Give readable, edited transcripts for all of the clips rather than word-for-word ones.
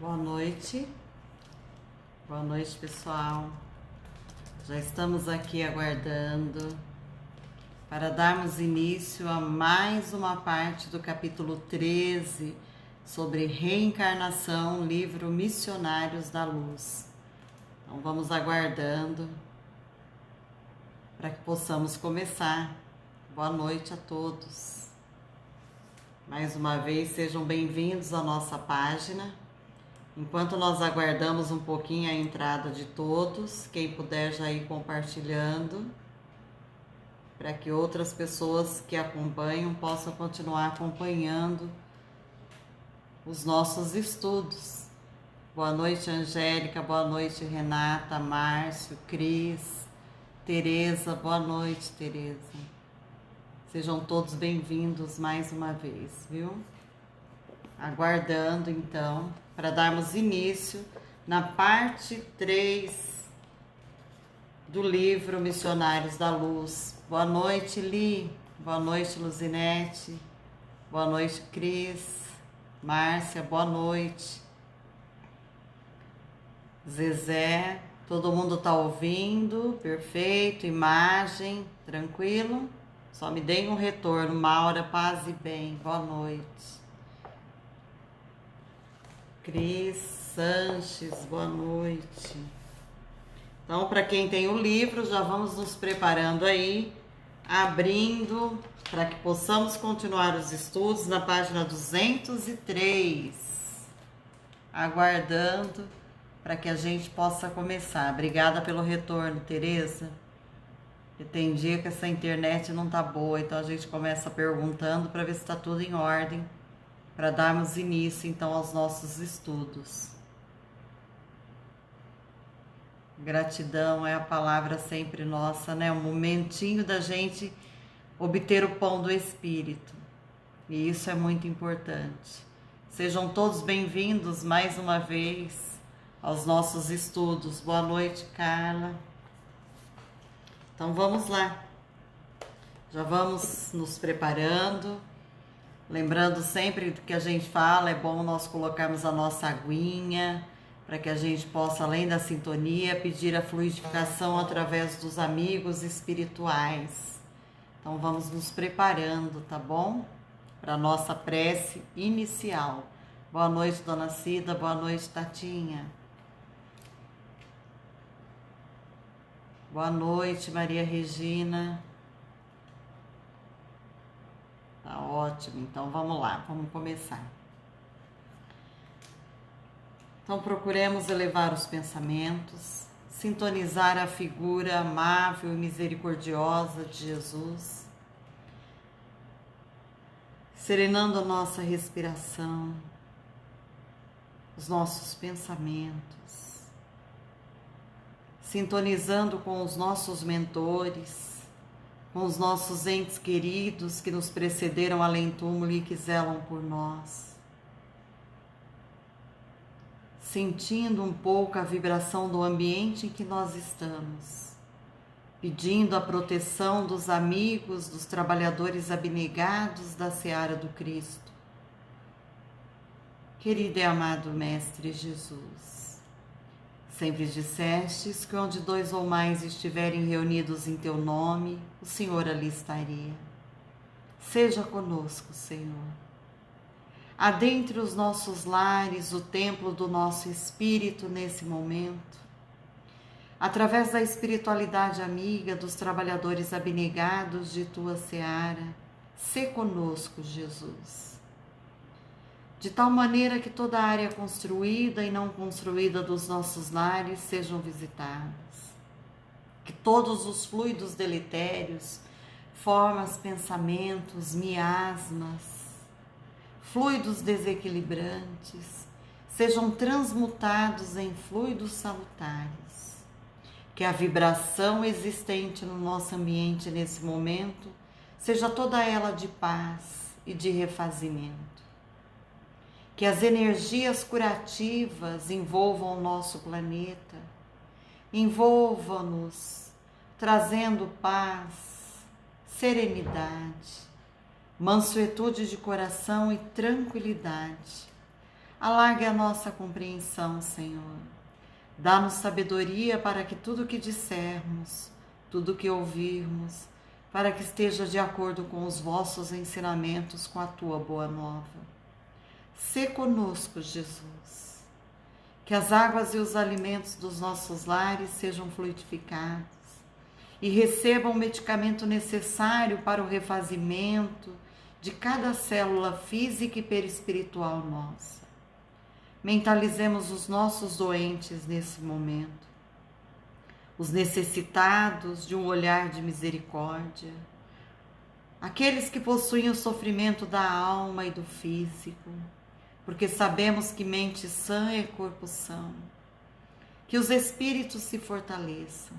Boa noite, pessoal. Já estamos aqui aguardando para darmos início a mais uma parte do capítulo 13 sobre reencarnação, livro Missionários da Luz. Então vamos aguardando para que possamos começar. Boa noite a todos. Mais uma vez, sejam bem-vindos à nossa página. Enquanto nós aguardamos um pouquinho a entrada de todos, quem puder já ir compartilhando, para que outras pessoas que acompanham possam continuar acompanhando os nossos estudos. Boa noite, Angélica, boa noite, Renata, Márcio, Cris, Tereza, boa noite, Tereza. Sejam todos bem-vindos mais uma vez, viu? Aguardando, então, para darmos início na parte 3 do livro Missionários da Luz. Boa noite, Li. Boa noite, Luzinete. Boa noite, Cris. Márcia, boa noite. Zezé, todo mundo tá ouvindo? Perfeito, imagem, tranquilo? Só me deem um retorno. Maura, paz e bem, boa noite. Cris Sanches, boa noite. Então, para quem tem o livro, já vamos nos preparando aí, abrindo para que possamos continuar os estudos na página 203. Aguardando para que a gente possa começar. Obrigada pelo retorno, Tereza. Porque tem dia que essa internet não tá boa, então a gente começa perguntando para ver se está tudo em ordem, para darmos início, então, aos nossos estudos. Gratidão é a palavra sempre nossa, né? Um momentinho da gente obter o pão do Espírito. E isso é muito importante. Sejam todos bem-vindos mais uma vez aos nossos estudos. Boa noite, Carla. Então, vamos lá. Já vamos nos preparando. Lembrando sempre que a gente fala, é bom nós colocarmos a nossa aguinha, para que a gente possa, além da sintonia, pedir a fluidificação através dos amigos espirituais. Então vamos nos preparando, tá bom? Para a nossa prece inicial. Boa noite, Dona Cida, boa noite, Tatinha. Boa noite, Maria Regina. Tá ótimo, então vamos lá, vamos começar. Então procuremos elevar os pensamentos, sintonizar a figura amável e misericordiosa de Jesus, serenando a nossa respiração, os nossos pensamentos, sintonizando com os nossos mentores, com os nossos entes queridos que nos precederam além túmulo e que zelam por nós. Sentindo um pouco a vibração do ambiente em que nós estamos, pedindo a proteção dos amigos, dos trabalhadores abnegados da seara do Cristo. Querido e amado Mestre Jesus, sempre dissestes que onde 2 ou mais estiverem reunidos em teu nome, o Senhor ali estaria. Seja conosco, Senhor. Adentre os nossos lares, o templo do nosso espírito nesse momento. Através da espiritualidade amiga dos trabalhadores abnegados de tua seara, sê conosco, Jesus. De tal maneira que toda a área construída e não construída dos nossos lares sejam visitadas. Que todos os fluidos deletérios, formas, pensamentos, miasmas, fluidos desequilibrantes, sejam transmutados em fluidos salutares. Que a vibração existente no nosso ambiente nesse momento seja toda ela de paz e de refazimento. Que as energias curativas envolvam o nosso planeta, envolvam-nos, trazendo paz, serenidade, mansuetude de coração e tranquilidade, Alargue a nossa compreensão, Senhor. Dá-nos sabedoria para que tudo o que dissermos, tudo o que ouvirmos, para que esteja de acordo com os vossos ensinamentos, com a tua boa nova. Sê conosco, Jesus. Que as águas e os alimentos dos nossos lares sejam fluidificados e recebam o medicamento necessário para o refazimento de cada célula física e perispiritual nossa. Mentalizemos os nossos doentes nesse momento, os necessitados de um olhar de misericórdia, aqueles que possuem o sofrimento da alma e do físico, porque sabemos que mente sã é corpo são. Que os espíritos se fortaleçam,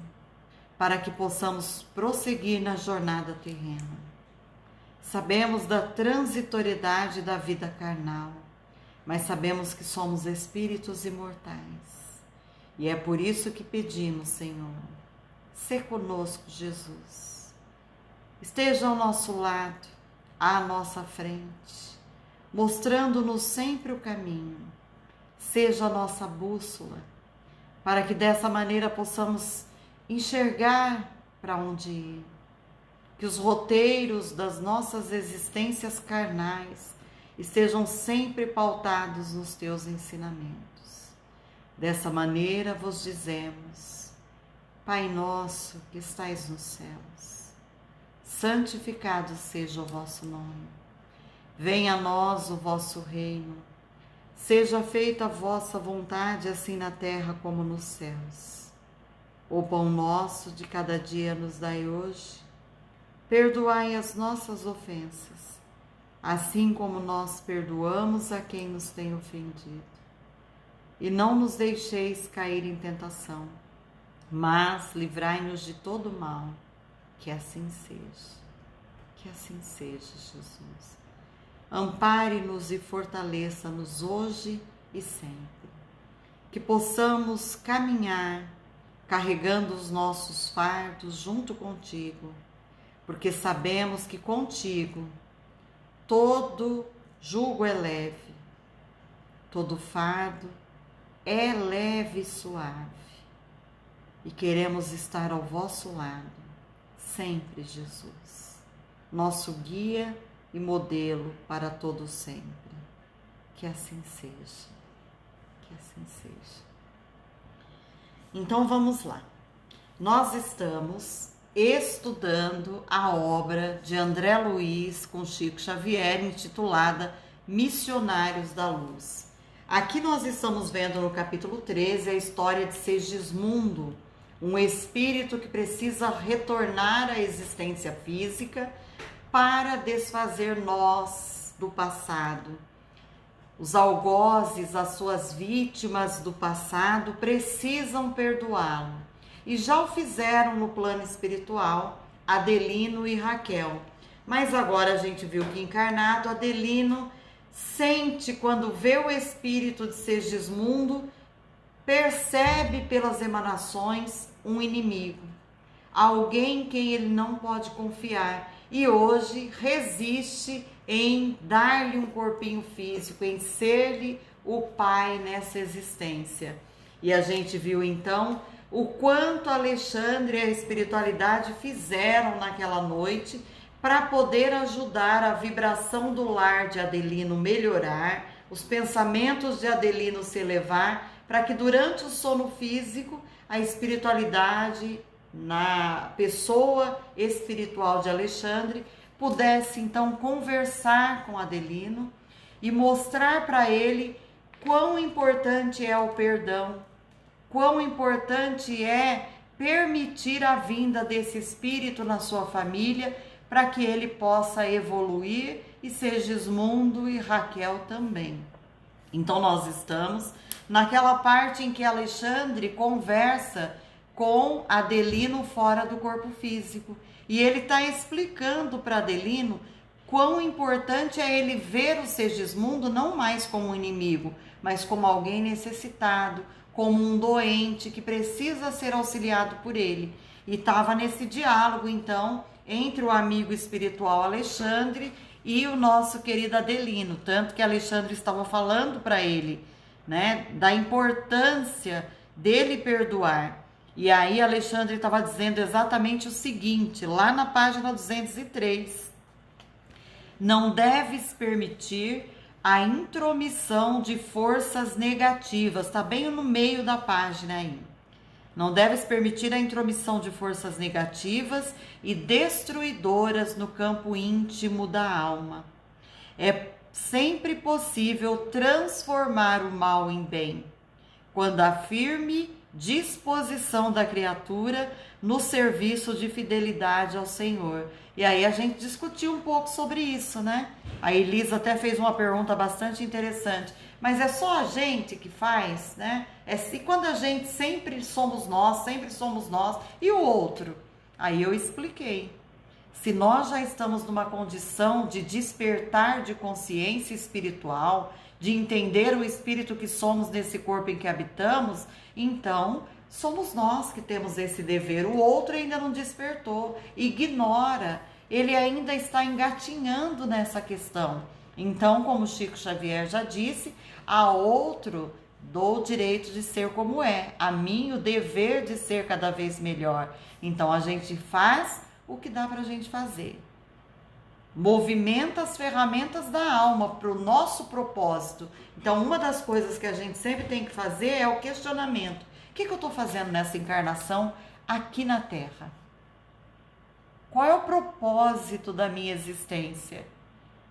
para que possamos prosseguir na jornada terrena. Sabemos da transitoriedade da vida carnal, mas sabemos que somos espíritos imortais. E é por isso que pedimos, Senhor, sê conosco, Jesus. Esteja ao nosso lado, à nossa frente, mostrando-nos sempre o caminho. Seja a nossa bússola, para que dessa maneira possamos enxergar para onde ir. Que os roteiros das nossas existências carnais estejam sempre pautados nos teus ensinamentos. Dessa maneira vos dizemos: Pai nosso que estais nos céus, santificado seja o vosso nome. Venha a nós o vosso reino. Seja feita a vossa vontade, assim na terra como nos céus. O pão nosso de cada dia nos dai hoje. Perdoai as nossas ofensas, assim como nós perdoamos a quem nos tem ofendido. E não nos deixeis cair em tentação, mas livrai-nos de todo mal. Que assim seja. Que assim seja, Jesus. Ampare-nos e fortaleça-nos hoje e sempre. Que possamos caminhar carregando os nossos fardos junto contigo, porque sabemos que contigo todo jugo é leve, todo fardo é leve e suave. E queremos estar ao vosso lado, sempre, Jesus, nosso guia e modelo para todo sempre. Que assim seja, que assim seja. Então vamos lá. Nós estamos estudando a obra de André Luiz com Chico Xavier, intitulada Missionários da Luz. Aqui nós estamos vendo no capítulo 13 a história de Segismundo, um espírito que precisa retornar à existência física para desfazer nós do passado. Os algozes, as suas vítimas do passado, precisam perdoá-lo. E já o fizeram no plano espiritual, Adelino e Raquel. Mas agora a gente viu que encarnado, Adelino sente quando vê o espírito de Segismundo, percebe pelas emanações um inimigo, alguém em quem ele não pode confiar. E hoje resiste em dar-lhe um corpinho físico, em ser-lhe o pai nessa existência. E a gente viu então o quanto Alexandre e a espiritualidade fizeram naquela noite para poder ajudar a vibração do lar de Adelino melhorar, os pensamentos de Adelino se elevar, para que durante o sono físico a espiritualidade na pessoa espiritual de Alexandre pudesse então conversar com Adelino e mostrar para ele quão importante é o perdão, quão importante é permitir a vinda desse espírito na sua família para que ele possa evoluir, e Segismundo e Raquel também. Então nós estamos naquela parte em que Alexandre conversa com Adelino fora do corpo físico. E ele está explicando para Adelino quão importante é ele ver o Segismundo não mais como um inimigo, mas como alguém necessitado, como um doente que precisa ser auxiliado por ele. E estava nesse diálogo, então, entre o amigo espiritual Alexandre e o nosso querido Adelino, tanto que Alexandre estava falando para ele, né, da importância dele perdoar. E aí Alexandre estava dizendo exatamente o seguinte, lá na página 203: não deves permitir a intromissão de forças negativas, está bem no meio da página aí. Não deves permitir a intromissão de forças negativas e destruidoras no campo íntimo da alma. É sempre possível transformar o mal em bem, quando há firme disposição da criatura no serviço de fidelidade ao Senhor. E aí a gente discutiu um pouco sobre isso, né? A Elisa até fez uma pergunta bastante interessante. Mas é só a gente que faz, né? E quando a gente sempre somos nós, e o outro? Aí eu expliquei. Se nós já estamos numa condição de despertar de consciência espiritual, de entender o espírito que somos nesse corpo em que habitamos, então somos nós que temos esse dever. O outro ainda não despertou, ignora, ele ainda está engatinhando nessa questão. Então, como Chico Xavier já disse, a outro dou o direito de ser como é, a mim o dever de ser cada vez melhor. Então a gente faz o que dá para a gente fazer. Movimenta as ferramentas da alma para o nosso propósito. Então, uma das coisas que a gente sempre tem que fazer é o questionamento. O que eu estou fazendo nessa encarnação aqui na Terra? Qual é o propósito da minha existência?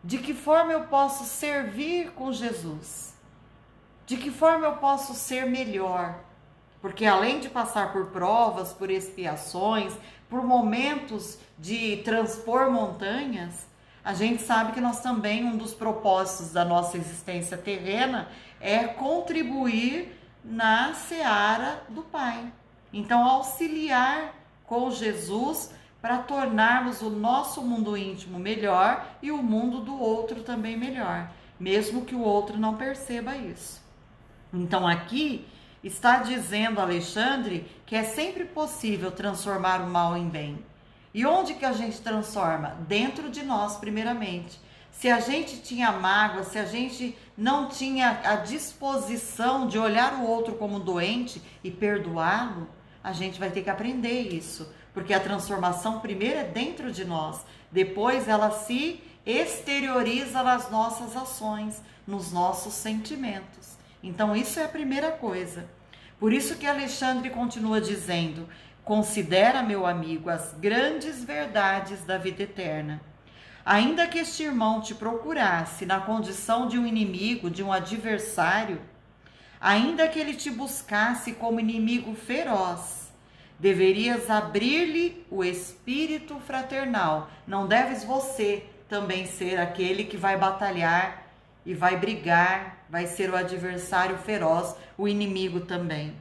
De que forma eu posso servir com Jesus? De que forma eu posso ser melhor? Porque além de passar por provas, por expiações, por momentos de transpor montanhas, a gente sabe que nós também, um dos propósitos da nossa existência terrena é contribuir na seara do Pai. Então, auxiliar com Jesus para tornarmos o nosso mundo íntimo melhor e o mundo do outro também melhor, mesmo que o outro não perceba isso. Então, aqui está dizendo Alexandre que é sempre possível transformar o mal em bem. E onde que a gente transforma? Dentro de nós, primeiramente. Se a gente tinha mágoa, se a gente não tinha a disposição de olhar o outro como doente e perdoá-lo, a gente vai ter que aprender isso. Porque a transformação primeiro é dentro de nós. Depois ela se exterioriza nas nossas ações, nos nossos sentimentos. Então isso é a primeira coisa. Por isso que Alexandre continua dizendo: considera, meu amigo, as grandes verdades da vida eterna. Ainda que este irmão te procurasse na condição de um inimigo, de um adversário, ainda que ele te buscasse como inimigo feroz, deverias abrir-lhe o espírito fraternal. Não deves você também ser aquele que vai batalhar e vai brigar, vai ser o adversário feroz, o inimigo também.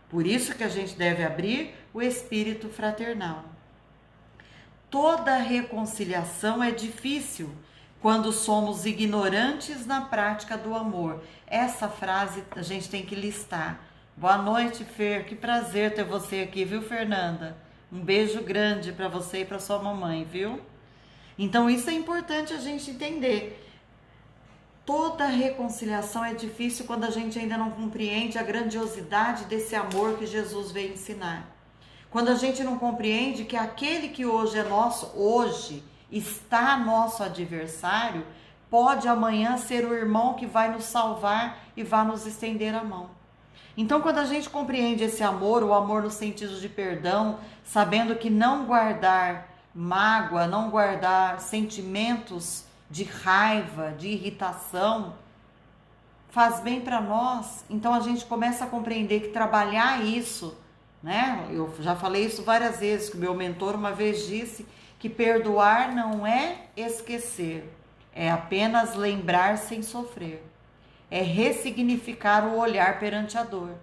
Por isso que a gente deve abrir o espírito fraternal. Toda reconciliação é difícil quando somos ignorantes na prática do amor. Essa frase a gente tem que listar. Boa noite, Fer. Que prazer ter você aqui, viu, Fernanda? Um beijo grande para você e para sua mamãe, viu? Então, isso é importante a gente entender. Toda reconciliação é difícil quando a gente ainda não compreende a grandiosidade desse amor que Jesus veio ensinar. Quando a gente não compreende que aquele que hoje é nosso, hoje está nosso adversário, pode amanhã ser o irmão que vai nos salvar e vai nos estender a mão. Então, quando a gente compreende esse amor, o amor no sentido de perdão, sabendo que não guardar mágoa, não guardar sentimentos de raiva, de irritação, faz bem para nós. Então a gente começa a compreender que trabalhar isso, né? Eu já falei isso várias vezes, que o meu mentor uma vez disse que perdoar não é esquecer, é apenas lembrar sem sofrer, é ressignificar o olhar perante a dor.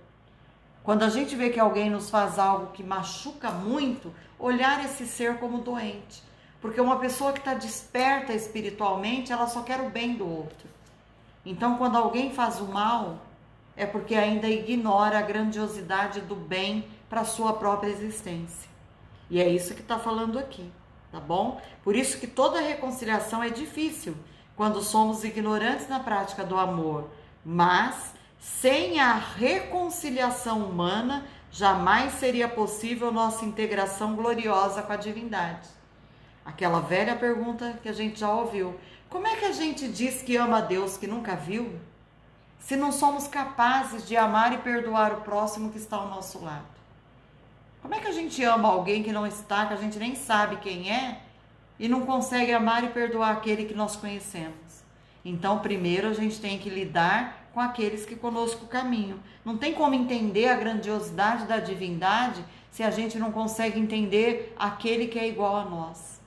Quando a gente vê que alguém nos faz algo que machuca muito, olhar esse ser como doente. Porque uma pessoa que está desperta espiritualmente, ela só quer o bem do outro. Então, quando alguém faz o mal, é porque ainda ignora a grandiosidade do bem para a sua própria existência. E é isso que está falando aqui, tá bom? Por isso que toda reconciliação é difícil quando somos ignorantes na prática do amor, mas sem a reconciliação humana jamais seria possível nossa integração gloriosa com a divindade. Aquela velha pergunta que a gente já ouviu: como é que a gente diz que ama a Deus que nunca viu, se não somos capazes de amar e perdoar o próximo que está ao nosso lado? Como é que a gente ama alguém que não está, que a gente nem sabe quem é, e não consegue amar e perdoar aquele que nós conhecemos? Então, primeiro a gente tem que lidar com aqueles que conosco caminham. Não tem como entender a grandiosidade da divindade se a gente não consegue entender aquele que é igual a nós.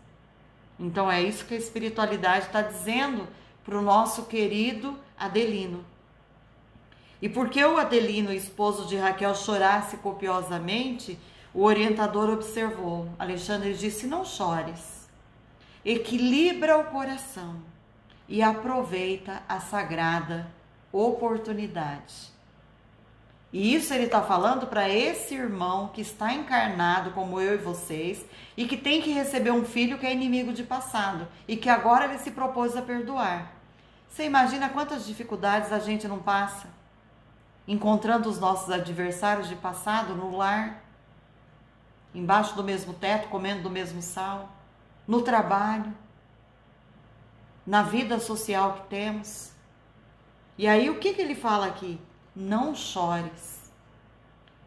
Então é isso que a espiritualidade está dizendo para o nosso querido Adelino. E porque o Adelino, esposo de Raquel, chorasse copiosamente, o orientador observou. Alexandre disse: não chores, equilibra o coração e aproveita a sagrada oportunidade. E isso ele está falando para esse irmão que está encarnado como eu e vocês e que tem que receber um filho que é inimigo de passado e que agora ele se propôs a perdoar. Você imagina quantas dificuldades a gente não passa encontrando os nossos adversários de passado no lar, embaixo do mesmo teto, comendo do mesmo sal, no trabalho, na vida social que temos. E aí o que ele fala aqui? Não chores,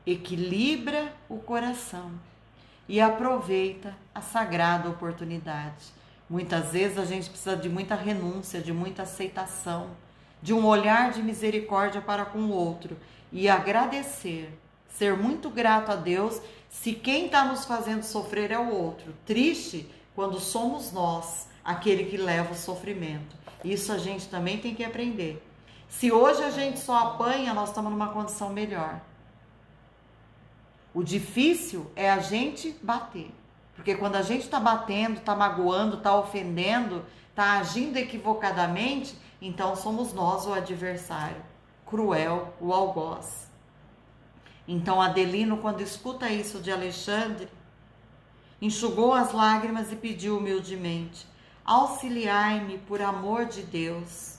equilibra o coração e aproveita a sagrada oportunidade. Muitas vezes a gente precisa de muita renúncia, de muita aceitação, de um olhar de misericórdia para com o outro e agradecer, ser muito grato a Deus se quem está nos fazendo sofrer é o outro. Triste quando somos nós aquele que leva o sofrimento. Isso a gente também tem que aprender. Se hoje a gente só apanha, nós estamos numa condição melhor. O difícil é a gente bater. Porque quando a gente está batendo, está magoando, está ofendendo, está agindo equivocadamente, então somos nós o adversário, cruel, o algoz. Então Adelino, quando escuta isso de Alexandre, enxugou as lágrimas e pediu humildemente: auxiliai-me por amor de Deus.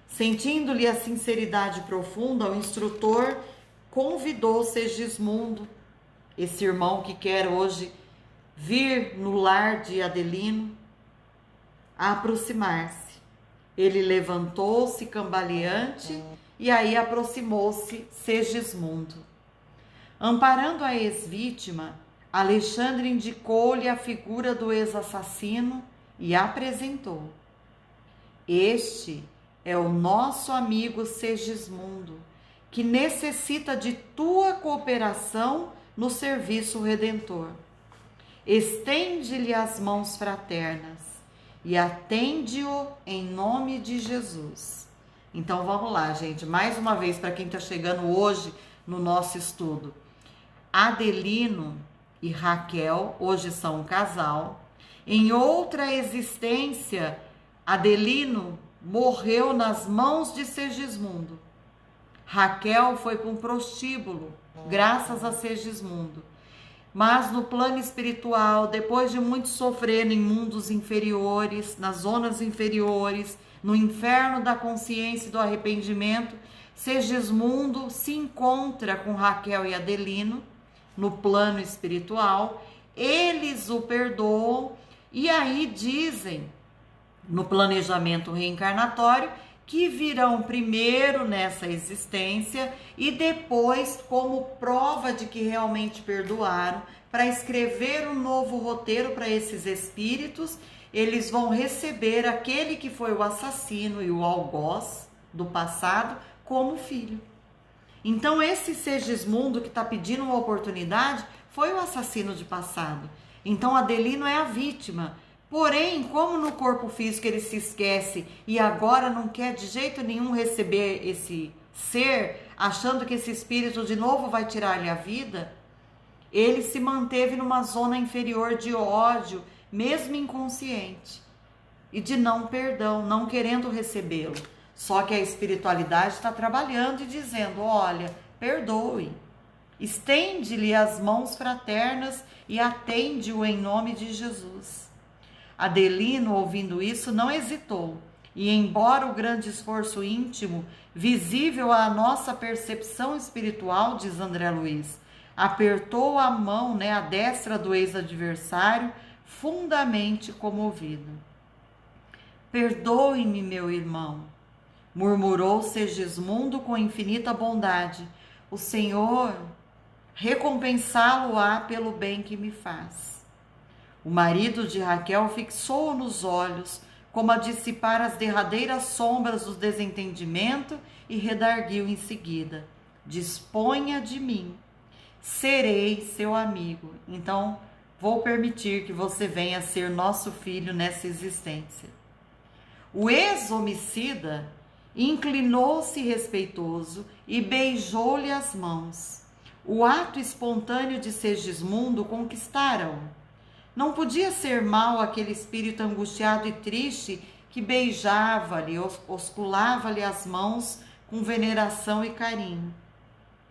Sentindo-lhe a sinceridade profunda, o instrutor convidou Segismundo, esse irmão que quer hoje vir no lar de Adelino, a aproximar-se. Ele levantou-se cambaleante e aí aproximou-se Segismundo. Amparando a ex-vítima, Alexandre indicou-lhe a figura do ex-assassino e apresentou: este é o nosso amigo Segismundo, que necessita de tua cooperação no serviço redentor. Estende-lhe as mãos fraternas e atende-o em nome de Jesus. Então vamos lá, gente, mais uma vez para quem está chegando hoje no nosso estudo. Adelino e Raquel hoje são um casal. Em outra existência, Adelino morreu nas mãos de Segismundo. Raquel foi para um prostíbulo, graças a Segismundo. Mas no plano espiritual, depois de muito sofrer em mundos inferiores, nas zonas inferiores, no inferno da consciência e do arrependimento, Segismundo se encontra com Raquel e Adelino no plano espiritual. Eles o perdoam e aí dizem, no planejamento reencarnatório, que virão primeiro nessa existência e depois, como prova de que realmente perdoaram, para escrever um novo roteiro para esses espíritos, eles vão receber aquele que foi o assassino e o algoz do passado como filho. Então esse Segismundo que está pedindo uma oportunidade foi o assassino de passado. Então Adelino é a vítima. Porém, como no corpo físico ele se esquece e agora não quer de jeito nenhum receber esse ser, achando que esse espírito de novo vai tirar-lhe a vida, ele se manteve numa zona inferior de ódio, mesmo inconsciente, e de não perdão, não querendo recebê-lo. Só que a espiritualidade está trabalhando e dizendo: olha, perdoe, estende-lhe as mãos fraternas e atende-o em nome de Jesus. Adelino, ouvindo isso, não hesitou. E embora o grande esforço íntimo, visível à nossa percepção espiritual, diz André Luiz, apertou a mão, a destra do ex-adversário, fundamente comovido. Perdoe-me, meu irmão, murmurou Segismundo com infinita bondade. O Senhor recompensá-lo-á pelo bem que me faz. O marido de Raquel fixou-o nos olhos, como a dissipar as derradeiras sombras do desentendimento, e redarguiu em seguida: disponha de mim, serei seu amigo. Então, vou permitir que você venha ser nosso filho nessa existência. O ex-homicida inclinou-se respeitoso e beijou-lhe as mãos. O ato espontâneo de Segismundo conquistara-o. Não podia ser mau aquele espírito angustiado e triste que beijava-lhe, osculava-lhe as mãos com veneração e carinho.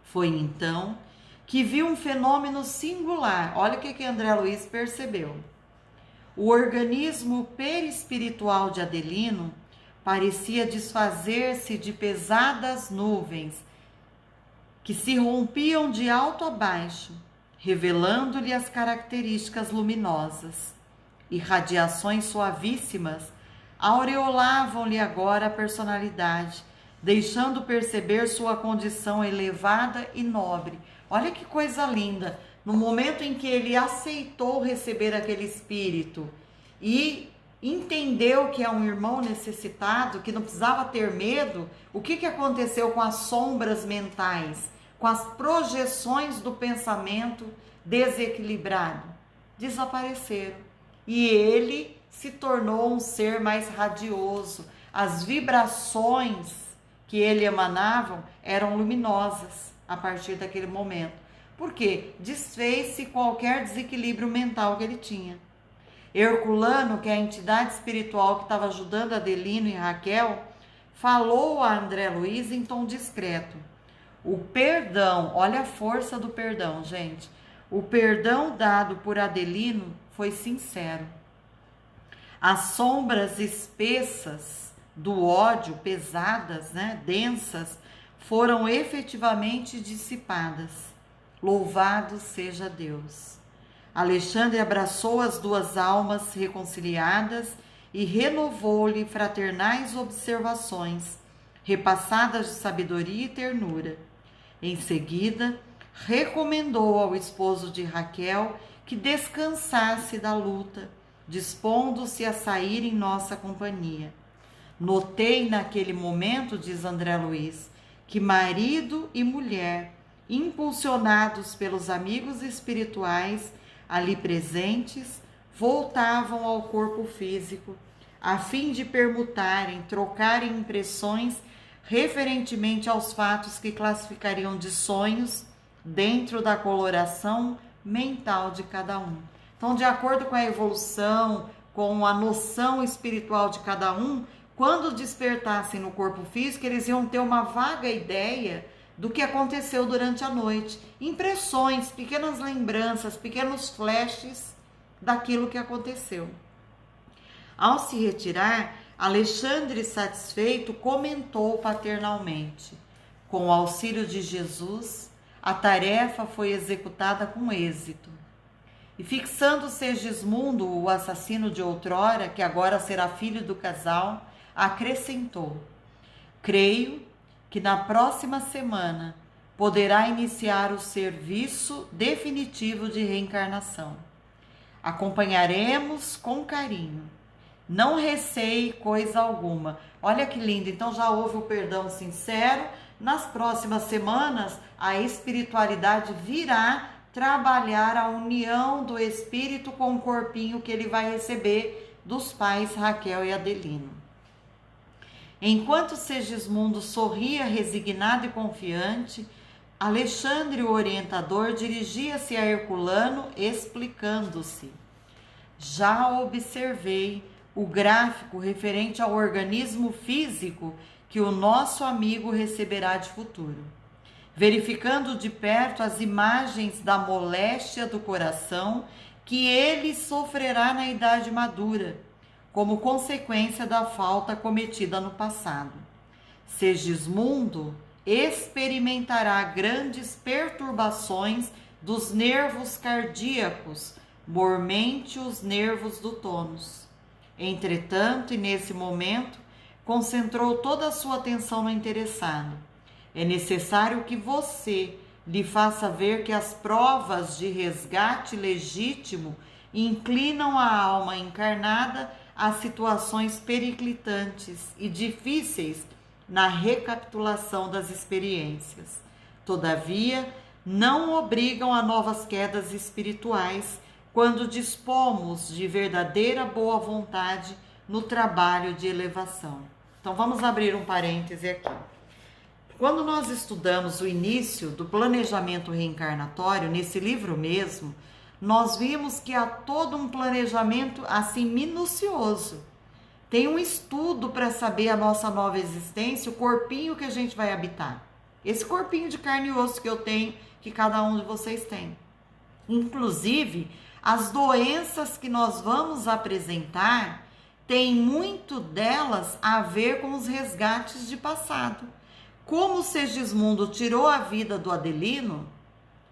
Foi então que viu um fenômeno singular. Olha o que André Luiz percebeu. O organismo perispiritual de Adelino parecia desfazer-se de pesadas nuvens que se rompiam de alto a baixo, revelando-lhe as características luminosas. Irradiações suavíssimas aureolavam-lhe agora a personalidade, deixando perceber sua condição elevada e nobre. Olha que coisa linda! No momento em que ele aceitou receber aquele espírito e entendeu que é um irmão necessitado, que não precisava ter medo, o que aconteceu com as sombras mentais, com as projeções do pensamento desequilibrado? Desapareceram. E ele se tornou um ser mais radioso. As vibrações que ele emanava eram luminosas a partir daquele momento. Por quê? Desfez-se qualquer desequilíbrio mental que ele tinha. Herculano, que é a entidade espiritual que estava ajudando Adelino e Raquel, falou a André Luiz em tom discreto. O perdão, olha a força do perdão, gente. O perdão dado por Adelino foi sincero. As sombras espessas do ódio, pesadas, densas, foram efetivamente dissipadas. Louvado seja Deus. Alexandre abraçou as duas almas reconciliadas e renovou-lhe fraternais observações, repassadas de sabedoria e ternura. Em seguida, recomendou ao esposo de Raquel que descansasse da luta, dispondo-se a sair em nossa companhia. Notei naquele momento, diz André Luiz, que marido e mulher, impulsionados pelos amigos espirituais ali presentes, voltavam ao corpo físico, a fim de permutarem, trocarem impressões referentemente aos fatos que classificariam de sonhos dentro da coloração mental de cada um. Então, de acordo com a evolução, com a noção espiritual de cada um, quando despertassem no corpo físico, eles iam ter uma vaga ideia do que aconteceu durante a noite. Impressões, pequenas lembranças, pequenos flashes daquilo que aconteceu. Ao se retirar, Alexandre, satisfeito, comentou paternalmente: com o auxílio de Jesus, a tarefa foi executada com êxito. E fixando Segismundo, o assassino de outrora, que agora será filho do casal, acrescentou: creio que na próxima semana poderá iniciar o serviço definitivo de reencarnação. Acompanharemos com carinho. Não receie coisa alguma. Olha que lindo, então já houve o perdão sincero. Nas próximas semanas, a espiritualidade virá trabalhar a união do espírito com o corpinho que ele vai receber dos pais Raquel e Adelino. Enquanto Segismundo sorria resignado e confiante, Alexandre, o orientador, dirigia-se a Herculano explicando-se: já observei o gráfico referente ao organismo físico que o nosso amigo receberá de futuro. Verificando de perto as imagens da moléstia do coração que ele sofrerá na idade madura, como consequência da falta cometida no passado. Segismundo experimentará grandes perturbações dos nervos cardíacos, mormente os nervos do tônus. Entretanto, e nesse momento, concentrou toda a sua atenção no interessado. É necessário que você lhe faça ver que as provas de resgate legítimo inclinam a alma encarnada a situações periclitantes e difíceis na recapitulação das experiências. Todavia, não obrigam a novas quedas espirituais quando dispomos de verdadeira boa vontade no trabalho de elevação. Então, vamos abrir um parêntese aqui. Quando nós estudamos o início do planejamento reencarnatório, nesse livro mesmo, nós vimos que há todo um planejamento assim minucioso. Tem um estudo para saber a nossa nova existência, o corpinho que a gente vai habitar. Esse corpinho de carne e osso que eu tenho, que cada um de vocês tem. Inclusive, as doenças que nós vamos apresentar, tem muito delas a ver com os resgates de passado. Como Segismundo tirou a vida do Adelino,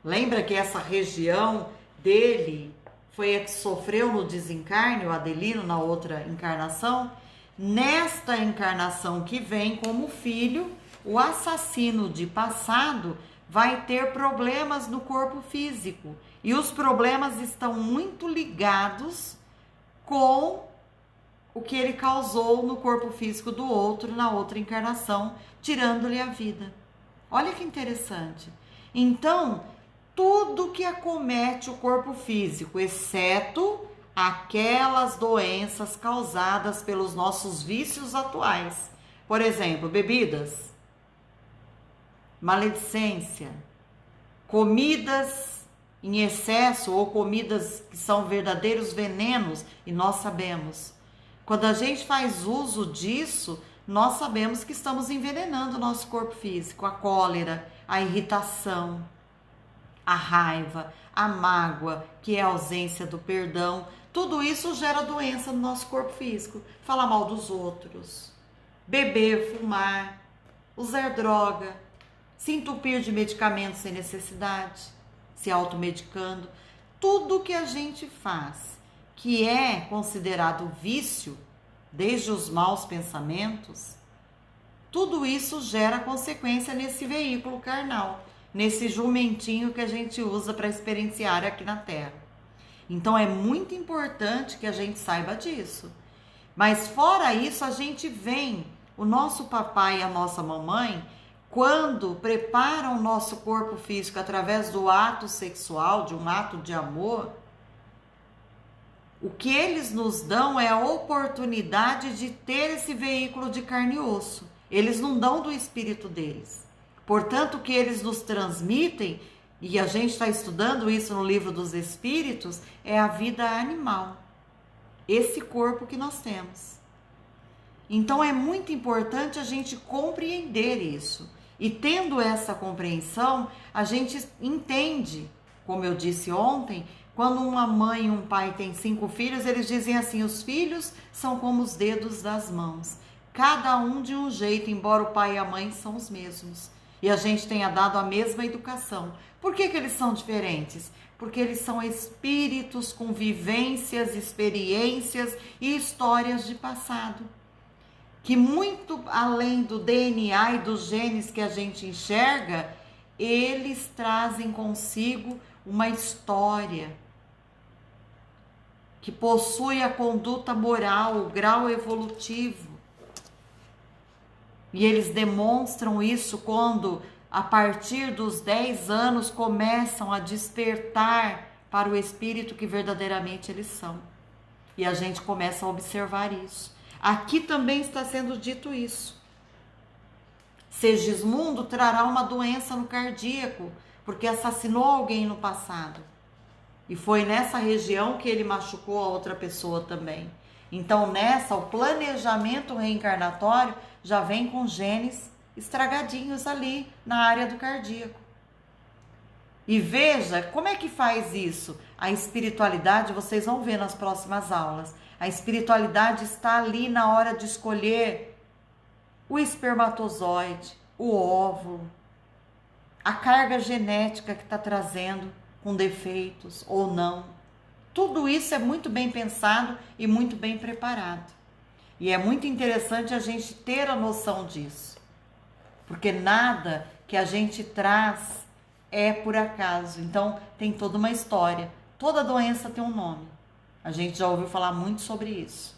lembra que essa região dele foi a que sofreu no desencarne, o Adelino na outra encarnação? Nesta encarnação que vem como filho, o assassino de passado vai ter problemas no corpo físico. E os problemas estão muito ligados com o que ele causou no corpo físico do outro, na outra encarnação, tirando-lhe a vida. Olha que interessante. Então, tudo que acomete o corpo físico, exceto aquelas doenças causadas pelos nossos vícios atuais. Por exemplo, bebidas, maledicência, comidas em excesso ou comidas que são verdadeiros venenos, e nós sabemos. Quando a gente faz uso disso, nós sabemos que estamos envenenando o nosso corpo físico. A cólera, a irritação, a raiva, a mágoa, que é a ausência do perdão, tudo isso gera doença no nosso corpo físico. Falar mal dos outros, beber, fumar, usar droga, se entupir de medicamentos sem necessidade, se automedicando. Tudo que a gente faz que é considerado vício, desde os maus pensamentos, tudo isso gera consequência nesse veículo carnal, nesse jumentinho que a gente usa para experienciar aqui na Terra. Então é muito importante que a gente saiba disso. Mas fora isso, a gente vem, o nosso papai e a nossa mamãe, quando preparam o nosso corpo físico através do ato sexual, de um ato de amor, o que eles nos dão é a oportunidade de ter esse veículo de carne e osso. Eles não dão do espírito deles. Portanto, o que eles nos transmitem, e a gente está estudando isso no livro dos Espíritos, é a vida animal. Esse corpo que nós temos. Então, é muito importante a gente compreender isso. E tendo essa compreensão, a gente entende, como eu disse ontem, quando uma mãe e um pai têm 5 filhos, eles dizem assim, os filhos são como os dedos das mãos. Cada um de um jeito, embora o pai e a mãe são os mesmos. E a gente tenha dado a mesma educação. Por que eles são diferentes? Porque eles são espíritos com vivências, experiências e histórias de passado. Que muito além do DNA e dos genes que a gente enxerga, eles trazem consigo uma história que possui a conduta moral, o grau evolutivo. E eles demonstram isso quando, a partir dos 10 anos, começam a despertar para o espírito que verdadeiramente eles são. E a gente começa a observar isso. Aqui também está sendo dito isso. Segismundo trará uma doença no cardíaco, porque assassinou alguém no passado. E foi nessa região que ele machucou a outra pessoa também. Então, o planejamento reencarnatório já vem com genes estragadinhos ali na área do cardíaco. E veja como é que faz isso. A espiritualidade, vocês vão ver nas próximas aulas, a espiritualidade está ali na hora de escolher o espermatozoide, o óvulo, a carga genética que está trazendo com defeitos ou não. Tudo isso é muito bem pensado e muito bem preparado. E é muito interessante a gente ter a noção disso, porque nada que a gente traz é por acaso. Então tem toda uma história. Toda doença tem um nome. A gente já ouviu falar muito sobre isso.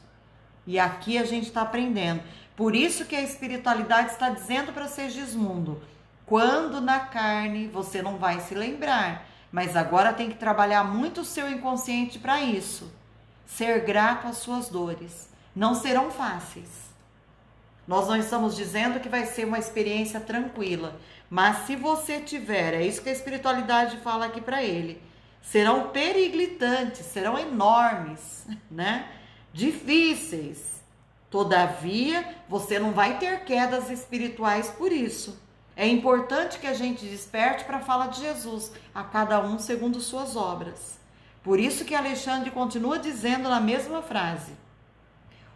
E aqui a gente está aprendendo. Por isso que a espiritualidade está dizendo para Segismundo: quando na carne você não vai se lembrar, mas agora tem que trabalhar muito o seu inconsciente para isso. Ser grato às suas dores. Não serão fáceis. Nós não estamos dizendo que vai ser uma experiência tranquila, mas se você tiver, é isso que a espiritualidade fala aqui para ele, serão periglitantes, serão enormes, né? Difíceis. Todavia, você não vai ter quedas espirituais por isso. É importante que a gente desperte para a fala de Jesus, a cada um segundo suas obras. Por isso que Alexandre continua dizendo na mesma frase: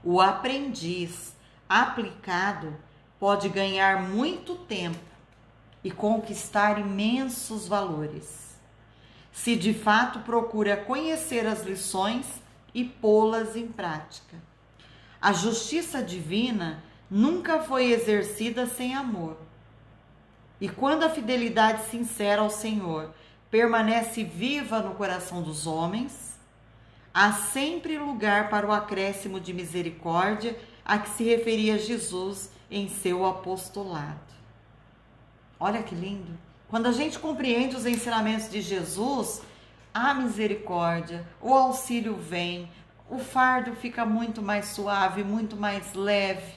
o aprendiz aplicado pode ganhar muito tempo e conquistar imensos valores, se de fato procura conhecer as lições e pô-las em prática. A justiça divina nunca foi exercida sem amor. E quando a fidelidade sincera ao Senhor permanece viva no coração dos homens, há sempre lugar para o acréscimo de misericórdia a que se referia Jesus em seu apostolado. Olha que lindo! Quando a gente compreende os ensinamentos de Jesus, a misericórdia, o auxílio vem, o fardo fica muito mais suave, muito mais leve.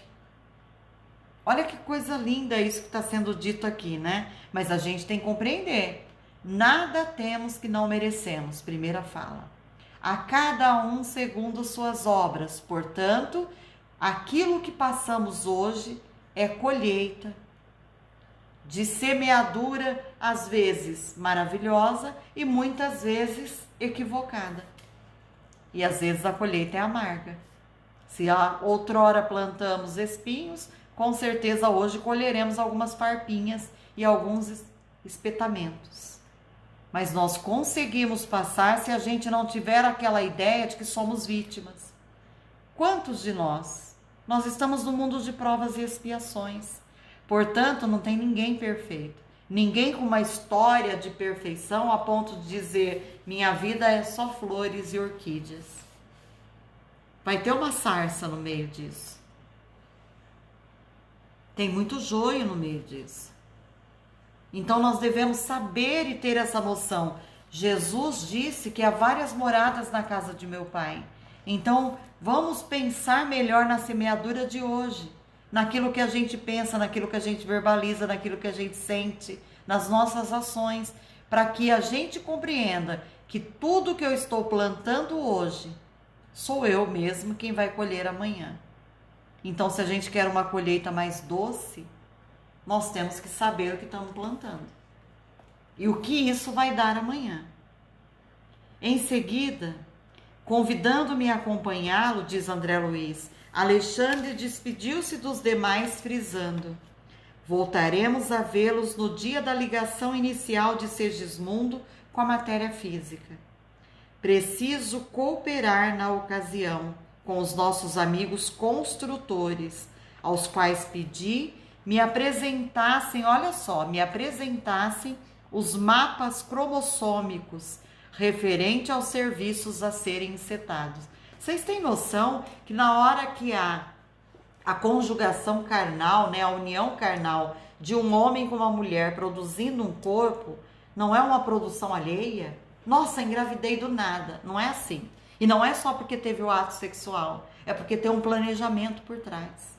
Olha que coisa linda isso que está sendo dito aqui, né? Mas a gente tem que compreender. Nada temos que não merecemos, primeira fala. A cada um segundo suas obras. Portanto, aquilo que passamos hoje é colheita de semeadura, às vezes maravilhosa e muitas vezes equivocada. E às vezes a colheita é amarga. Se outrora plantamos espinhos, com certeza hoje colheremos algumas farpinhas e alguns espetamentos. Mas nós conseguimos passar se a gente não tiver aquela ideia de que somos vítimas. Quantos de nós? Nós estamos no mundo de provas e expiações. Portanto, não tem ninguém perfeito. Ninguém com uma história de perfeição a ponto de dizer: minha vida é só flores e orquídeas. Vai ter uma sarça no meio disso. Tem muito joio no meio disso. Então nós devemos saber e ter essa noção. Jesus disse que há várias moradas na casa de meu Pai. Então vamos pensar melhor na semeadura de hoje, naquilo que a gente pensa, naquilo que a gente verbaliza, naquilo que a gente sente, nas nossas ações, para que a gente compreenda que tudo que eu estou plantando hoje, sou eu mesmo quem vai colher amanhã. Então, se a gente quer uma colheita mais doce, nós temos que saber o que estamos plantando e o que isso vai dar amanhã. Em seguida, convidando-me a acompanhá-lo, diz André Luiz, Alexandre despediu-se dos demais, frisando: voltaremos a vê-los no dia da ligação inicial de Segismundo com a matéria física. Preciso cooperar na ocasião com os nossos amigos construtores, aos quais pedi me apresentassem, olha só, me apresentassem os mapas cromossômicos referente aos serviços a serem encetados. Vocês têm noção que na hora que há a conjugação carnal, né, a união carnal de um homem com uma mulher produzindo um corpo, não é uma produção alheia? Nossa, engravidei do nada. Não é assim. E não é só porque teve o ato sexual, é porque tem um planejamento por trás.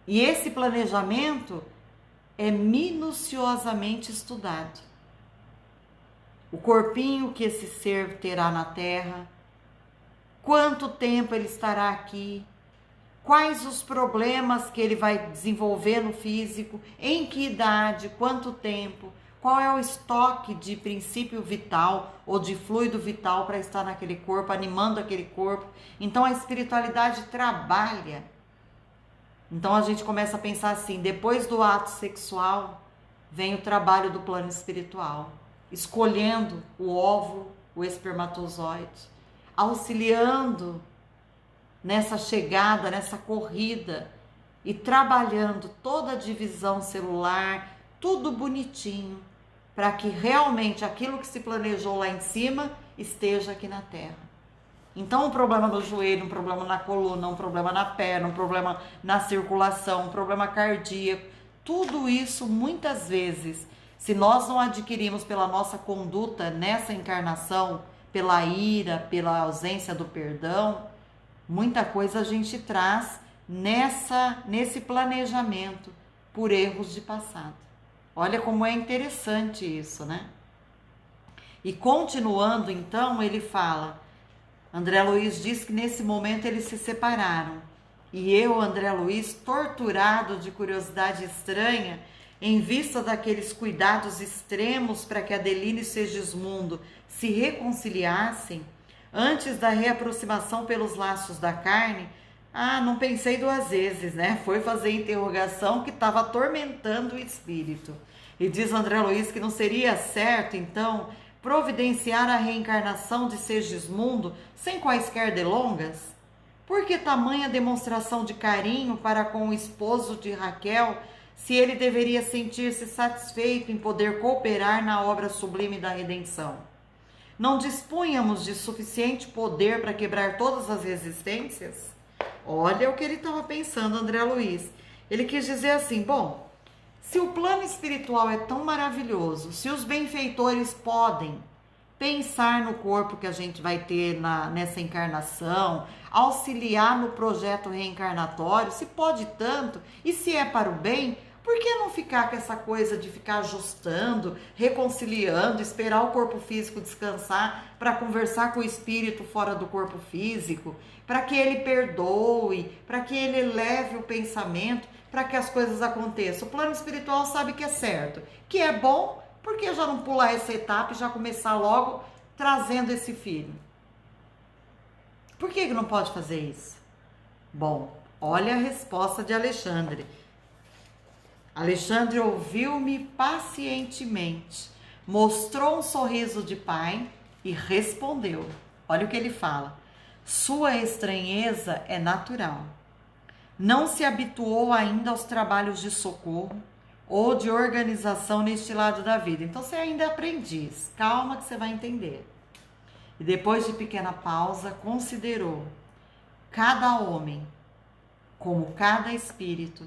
E esse planejamento é minuciosamente estudado. O corpinho que esse ser terá na Terra, quanto tempo ele estará aqui, quais os problemas que ele vai desenvolver no físico, em que idade, quanto tempo, qual é o estoque de princípio vital ou de fluido vital para estar naquele corpo, animando aquele corpo. Então a espiritualidade trabalha. Então a gente começa a pensar assim, depois do ato sexual, vem o trabalho do plano espiritual, escolhendo o óvulo, o espermatozoide, auxiliando nessa chegada, nessa corrida e trabalhando toda a divisão celular, tudo bonitinho, para que realmente aquilo que se planejou lá em cima esteja aqui na Terra. Então, um problema no joelho, um problema na coluna, um problema na perna, um problema na circulação, um problema cardíaco, tudo isso, muitas vezes, se nós não adquirimos pela nossa conduta nessa encarnação, pela ira, pela ausência do perdão, muita coisa a gente traz nesse planejamento por erros de passado. Olha como é interessante isso, né? E continuando, então, ele fala, André Luiz diz que nesse momento eles se separaram. E eu, André Luiz, torturado de curiosidade estranha, em vista daqueles cuidados extremos para que Adeline e Segismundo se reconciliassem, antes da reaproximação pelos laços da carne, não pensei duas vezes, né? Foi fazer interrogação que estava atormentando o espírito. E diz André Luiz que não seria certo, então, providenciar a reencarnação de Segismundo sem quaisquer delongas? Por que tamanha demonstração de carinho para com o esposo de Raquel, se ele deveria sentir-se satisfeito em poder cooperar na obra sublime da redenção? Não dispunhamos de suficiente poder para quebrar todas as resistências? Olha o que ele estava pensando, André Luiz. Ele quis dizer assim, bom, se o plano espiritual é tão maravilhoso, se os benfeitores podem pensar no corpo que a gente vai ter nessa encarnação, auxiliar no projeto reencarnatório, se pode tanto, e se é para o bem, por que não ficar com essa coisa de ficar ajustando, reconciliando, esperar o corpo físico descansar para conversar com o espírito fora do corpo físico, para que ele perdoe, para que ele eleve o pensamento, para que as coisas aconteçam? O plano espiritual sabe que é certo, que é bom, por que já não pular essa etapa e já começar logo trazendo esse filho? Por que não pode fazer isso? Bom, olha a resposta de Alexandre. Alexandre ouviu-me pacientemente, mostrou um sorriso de pai e respondeu. Olha o que ele fala. Sua estranheza é natural. Não se habituou ainda aos trabalhos de socorro ou de organização neste lado da vida. Então você ainda é aprendiz. Calma que você vai entender. E depois de pequena pausa, considerou cada homem, como cada espírito,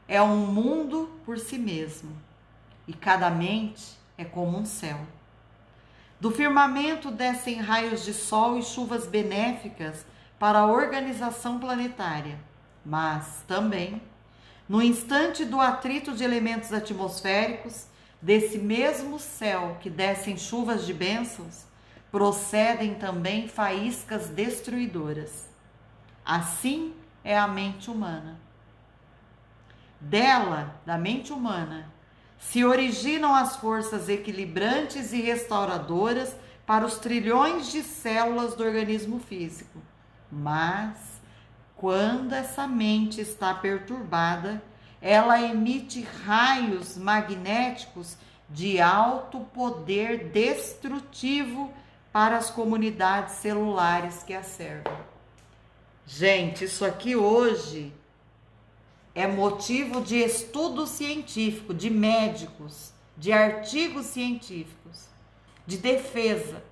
é um mundo por si mesmo, e cada mente é como um céu. Do firmamento descem raios de sol e chuvas benéficas para a organização planetária, mas também, no instante do atrito de elementos atmosféricos, desse mesmo céu que descem chuvas de bênçãos, procedem também faíscas destruidoras. Assim é a mente humana. Dela, da mente humana, se originam as forças equilibrantes e restauradoras para os trilhões de células do organismo físico. Mas, quando essa mente está perturbada, ela emite raios magnéticos de alto poder destrutivo para as comunidades celulares que a servem. Gente, isso aqui hoje é motivo de estudo científico, de médicos, de artigos científicos, de defesa.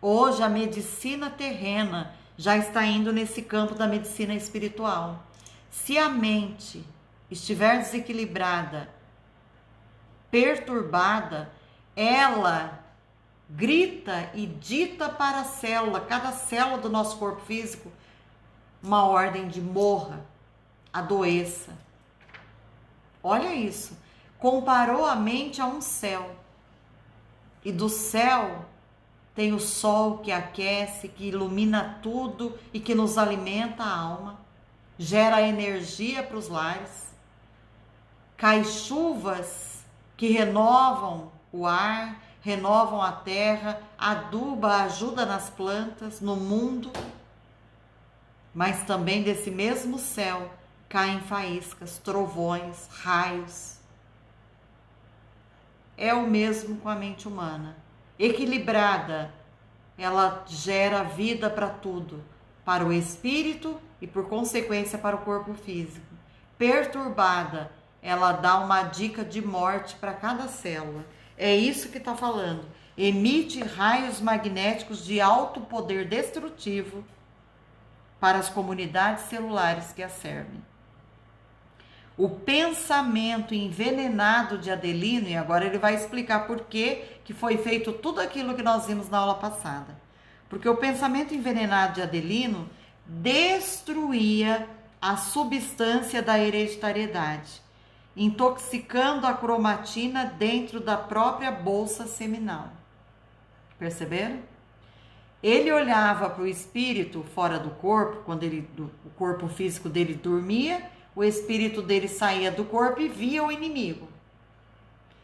Hoje a medicina terrena já está indo nesse campo da medicina espiritual. Se a mente estiver desequilibrada, perturbada, ela grita e dita para a célula, cada célula do nosso corpo físico, uma ordem de morra, adoeça. Olha isso. Comparou a mente a um céu. E do céu tem o sol que aquece, que ilumina tudo e que nos alimenta a alma, gera energia para os lares. Cai chuvas que renovam o ar, renovam a terra, aduba, ajuda nas plantas, no mundo. Mas também desse mesmo céu caem faíscas, trovões, raios. É o mesmo com a mente humana. Equilibrada, ela gera vida para tudo, para o espírito e, por consequência, para o corpo físico. Perturbada, ela dá uma dica de morte para cada célula. É isso que está falando. Emite raios magnéticos de alto poder destrutivo para as comunidades celulares que a servem. O pensamento envenenado de Adelino, e agora ele vai explicar por que foi feito tudo aquilo que nós vimos na aula passada. Porque o pensamento envenenado de Adelino destruía a substância da hereditariedade, intoxicando a cromatina dentro da própria bolsa seminal. Perceberam? Ele olhava para o espírito fora do corpo, quando o corpo físico dele dormia, o espírito dele saía do corpo e via o inimigo.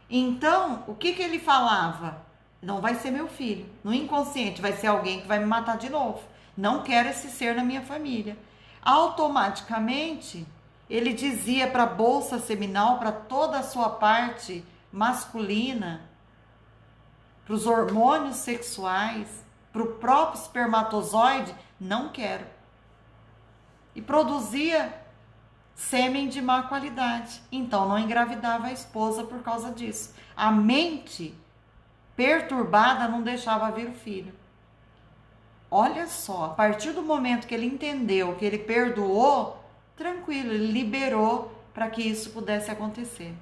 Então, o que ele falava? Não vai ser meu filho. No inconsciente vai ser alguém que vai me matar de novo. Não quero esse ser na minha família. Automaticamente, ele dizia para a bolsa seminal, para toda a sua parte masculina, para os hormônios sexuais, para o próprio espermatozoide, não quero. E produzia sêmen de má qualidade. Então não engravidava a esposa por causa disso. A mente perturbada não deixava vir o filho. Olha só, a partir do momento que ele entendeu, que ele perdoou, tranquilo, ele liberou para que isso pudesse acontecer.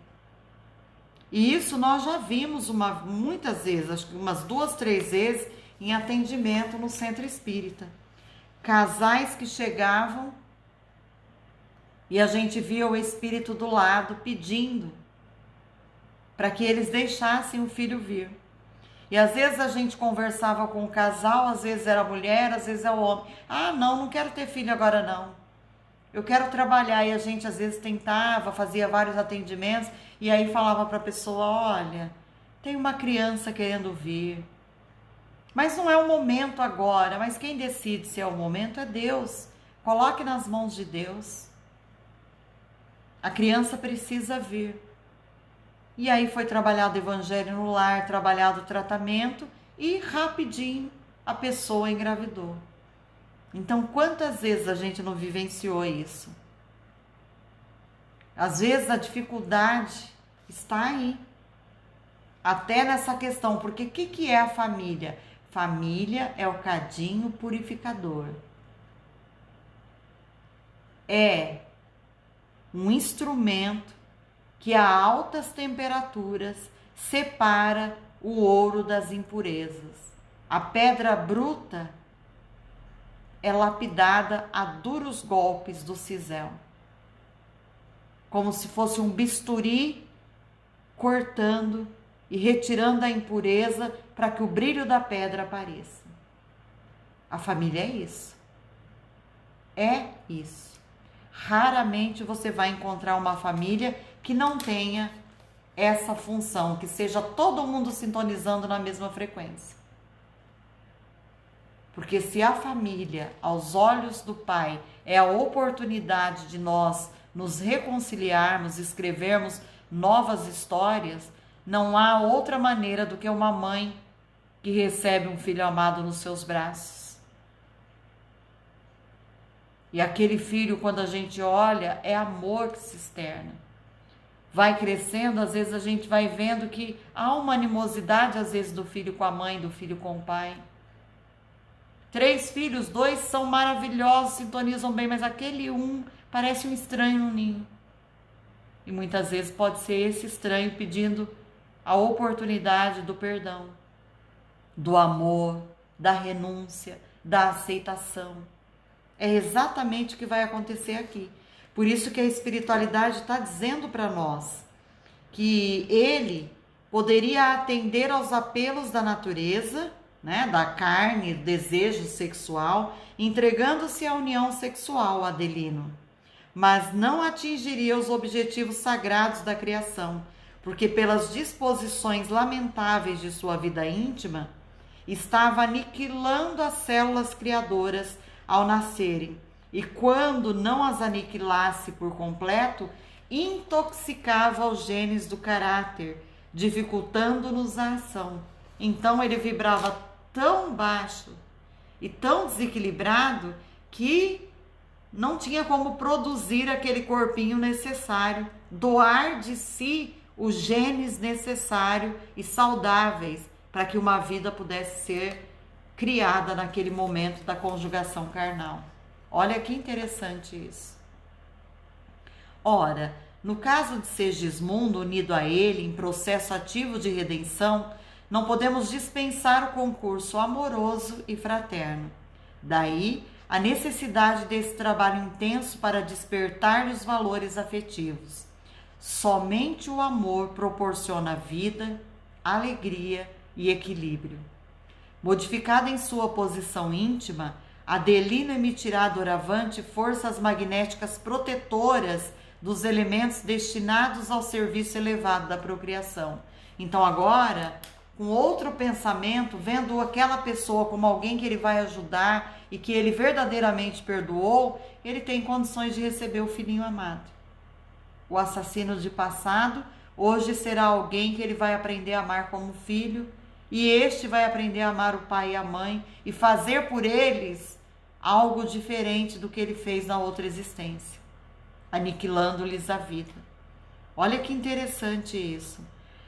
E isso nós já vimos muitas vezes, acho que umas 2, 3 vezes, em atendimento no centro espírita. Casais que chegavam e a gente via o espírito do lado pedindo para que eles deixassem o filho vir. E às vezes a gente conversava com o casal, às vezes era a mulher, às vezes é o homem. Ah, não quero ter filho agora não. Eu quero trabalhar. E a gente às vezes tentava, fazia vários atendimentos e aí falava para a pessoa, olha, tem uma criança querendo vir. Mas não é o momento agora, mas quem decide se é o momento é Deus. Coloque nas mãos de Deus. A criança precisa vir. E aí foi trabalhado o evangelho no lar, trabalhado o tratamento e rapidinho a pessoa engravidou. Então, quantas vezes a gente não vivenciou isso? Às vezes a dificuldade está aí. Até nessa questão, porque o que é a família? Família é o cadinho purificador. É um instrumento que a altas temperaturas separa o ouro das impurezas. A pedra bruta é lapidada a duros golpes do cisel, como se fosse um bisturi cortando e retirando a impureza para que o brilho da pedra apareça. A família é isso. É isso. Raramente você vai encontrar uma família que não tenha essa função, que seja todo mundo sintonizando na mesma frequência. Porque se a família, aos olhos do Pai, é a oportunidade de nós nos reconciliarmos, escrevermos novas histórias, não há outra maneira do que uma mãe que recebe um filho amado nos seus braços. E aquele filho, quando a gente olha, é amor que se externa. Vai crescendo, às vezes a gente vai vendo que há uma animosidade, às vezes, do filho com a mãe, do filho com o pai. 3 filhos, 2 são maravilhosos, sintonizam bem, mas aquele um parece um estranho no ninho. E muitas vezes pode ser esse estranho pedindo a oportunidade do perdão, do amor, da renúncia, da aceitação. É exatamente o que vai acontecer aqui. Por isso que a espiritualidade está dizendo para nós que ele poderia atender aos apelos da natureza, né, da carne, desejo sexual, entregando-se à união sexual, Adelino, mas não atingiria os objetivos sagrados da criação, porque pelas disposições lamentáveis de sua vida íntima, estava aniquilando as células criadoras ao nascerem, e quando não as aniquilasse por completo, intoxicava os genes do caráter, dificultando-nos a ação. Então ele vibrava tão baixo e tão desequilibrado que não tinha como produzir aquele corpinho necessário, doar de si os genes necessários e saudáveis para que uma vida pudesse ser criada naquele momento da conjugação carnal. Olha que interessante isso. Ora, no caso de Segismundo unido a ele em processo ativo de redenção, não podemos dispensar o concurso amoroso e fraterno. Daí a necessidade desse trabalho intenso para despertar-lhe os valores afetivos. Somente o amor proporciona vida, alegria e equilíbrio. Modificada em sua posição íntima, Adelino emitirá doravante forças magnéticas protetoras dos elementos destinados ao serviço elevado da procriação. Então agora, com outro pensamento, vendo aquela pessoa como alguém que ele vai ajudar e que ele verdadeiramente perdoou, ele tem condições de receber o filhinho amado. O assassino de passado hoje será alguém que ele vai aprender a amar como filho, e este vai aprender a amar o pai e a mãe e fazer por eles algo diferente do que ele fez na outra existência, aniquilando-lhes a vida. Olha que interessante isso.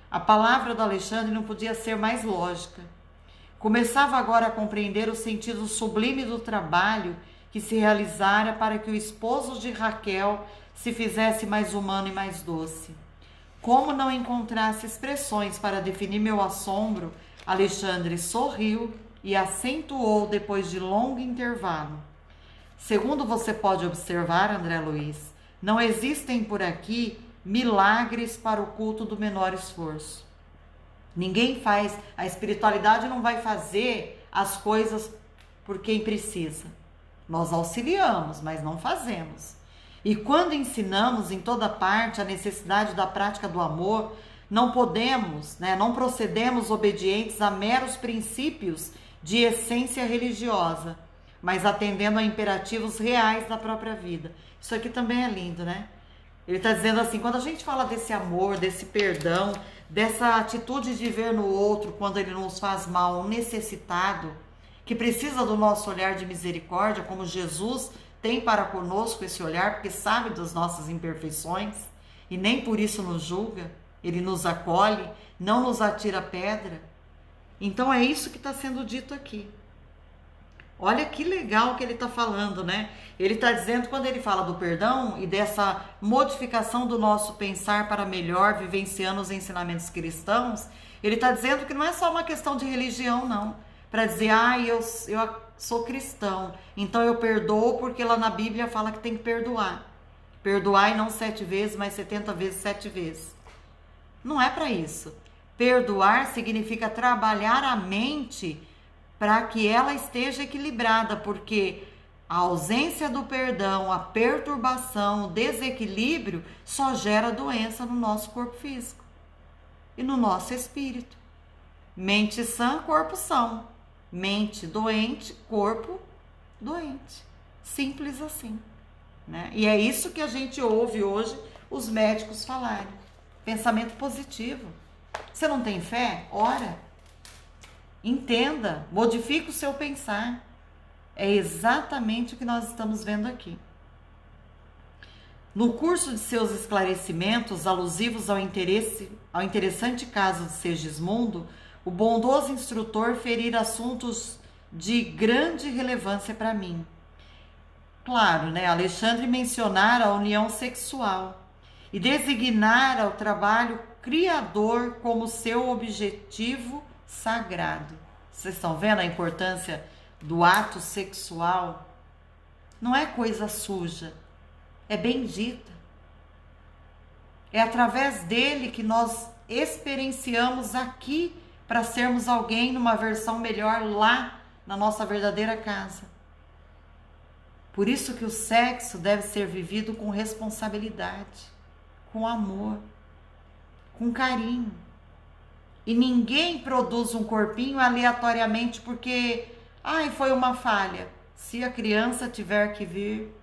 A palavra do Alexandre não podia ser mais lógica. Começava agora a compreender o sentido sublime do trabalho que se realizara para que o esposo de Raquel se fizesse mais humano e mais doce. Como não encontrasse expressões para definir meu assombro, Alexandre sorriu e acentuou depois de longo intervalo. Segundo você pode observar, André Luiz, não existem por aqui milagres para o culto do menor esforço. Ninguém faz, a espiritualidade não vai fazer as coisas por quem precisa. Nós auxiliamos, mas não fazemos. E quando ensinamos em toda parte a necessidade da prática do amor, não podemos, não procedemos obedientes a meros princípios de essência religiosa, mas atendendo a imperativos reais da própria vida. Isso aqui também é lindo, né? Ele está dizendo assim, quando a gente fala desse amor, desse perdão, dessa atitude de ver no outro quando ele nos faz mal, um necessitado, que precisa do nosso olhar de misericórdia, como Jesus tem para conosco esse olhar, porque sabe das nossas imperfeições e nem por isso nos julga, ele nos acolhe, não nos atira pedra. Então é isso que está sendo dito aqui. Olha que legal que ele está falando, né? Ele está dizendo, quando ele fala do perdão e dessa modificação do nosso pensar para melhor, vivenciando os ensinamentos cristãos, ele está dizendo que não é só uma questão de religião, não. Para dizer, eu sou cristão, então eu perdoo porque lá na Bíblia fala que tem que perdoar. Perdoar e não 7 vezes, mas 70 vezes 7 vezes. Não é para isso. Perdoar significa trabalhar a mente para que ela esteja equilibrada, porque a ausência do perdão, a perturbação, o desequilíbrio só gera doença no nosso corpo físico e no nosso espírito. Mente sã, corpo são. Mente doente, corpo doente. Simples assim, né? E é isso que a gente ouve hoje os médicos falarem. Pensamento positivo. Você não tem fé? Ora. Entenda, modifique o seu pensar. É exatamente o que nós estamos vendo aqui. No curso de seus esclarecimentos alusivos ao interessante caso de Segismundo, o bondoso instrutor ferir assuntos de grande relevância para mim. Claro, Alexandre mencionara a união sexual e designara o trabalho criador como seu objetivo sagrado. Vocês estão vendo a importância do ato sexual? Não é coisa suja, é bendita. É através dele que nós experienciamos aqui para sermos alguém numa versão melhor lá na nossa verdadeira casa. Por isso que o sexo deve ser vivido com responsabilidade, com amor. com carinho. E ninguém produz um corpinho aleatoriamente porque, foi uma falha. Se a criança tiver que vir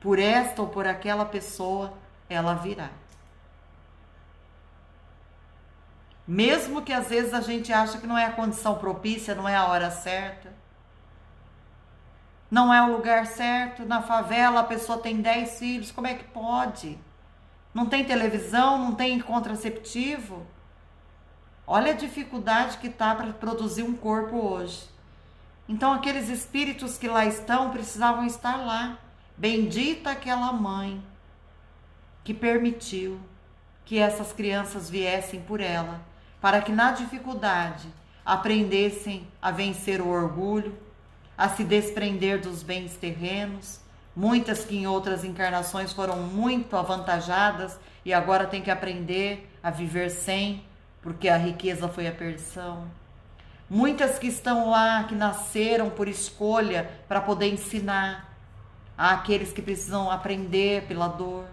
por esta ou por aquela pessoa, ela virá. Mesmo que às vezes a gente acha que não é a condição propícia, não é a hora certa, não é o lugar certo. Na favela a pessoa tem 10 filhos, como é que pode? Não tem televisão, não tem contraceptivo. Olha a dificuldade que está para produzir um corpo hoje. Então aqueles espíritos que lá estão precisavam estar lá. Bendita aquela mãe que permitiu que essas crianças viessem por ela, para que na dificuldade aprendessem a vencer o orgulho, a se desprender dos bens terrenos, muitas que em outras encarnações foram muito avantajadas e agora têm que aprender a viver sem, porque a riqueza foi a perdição. Muitas que estão lá, que nasceram por escolha para poder ensinar àqueles que precisam aprender pela dor.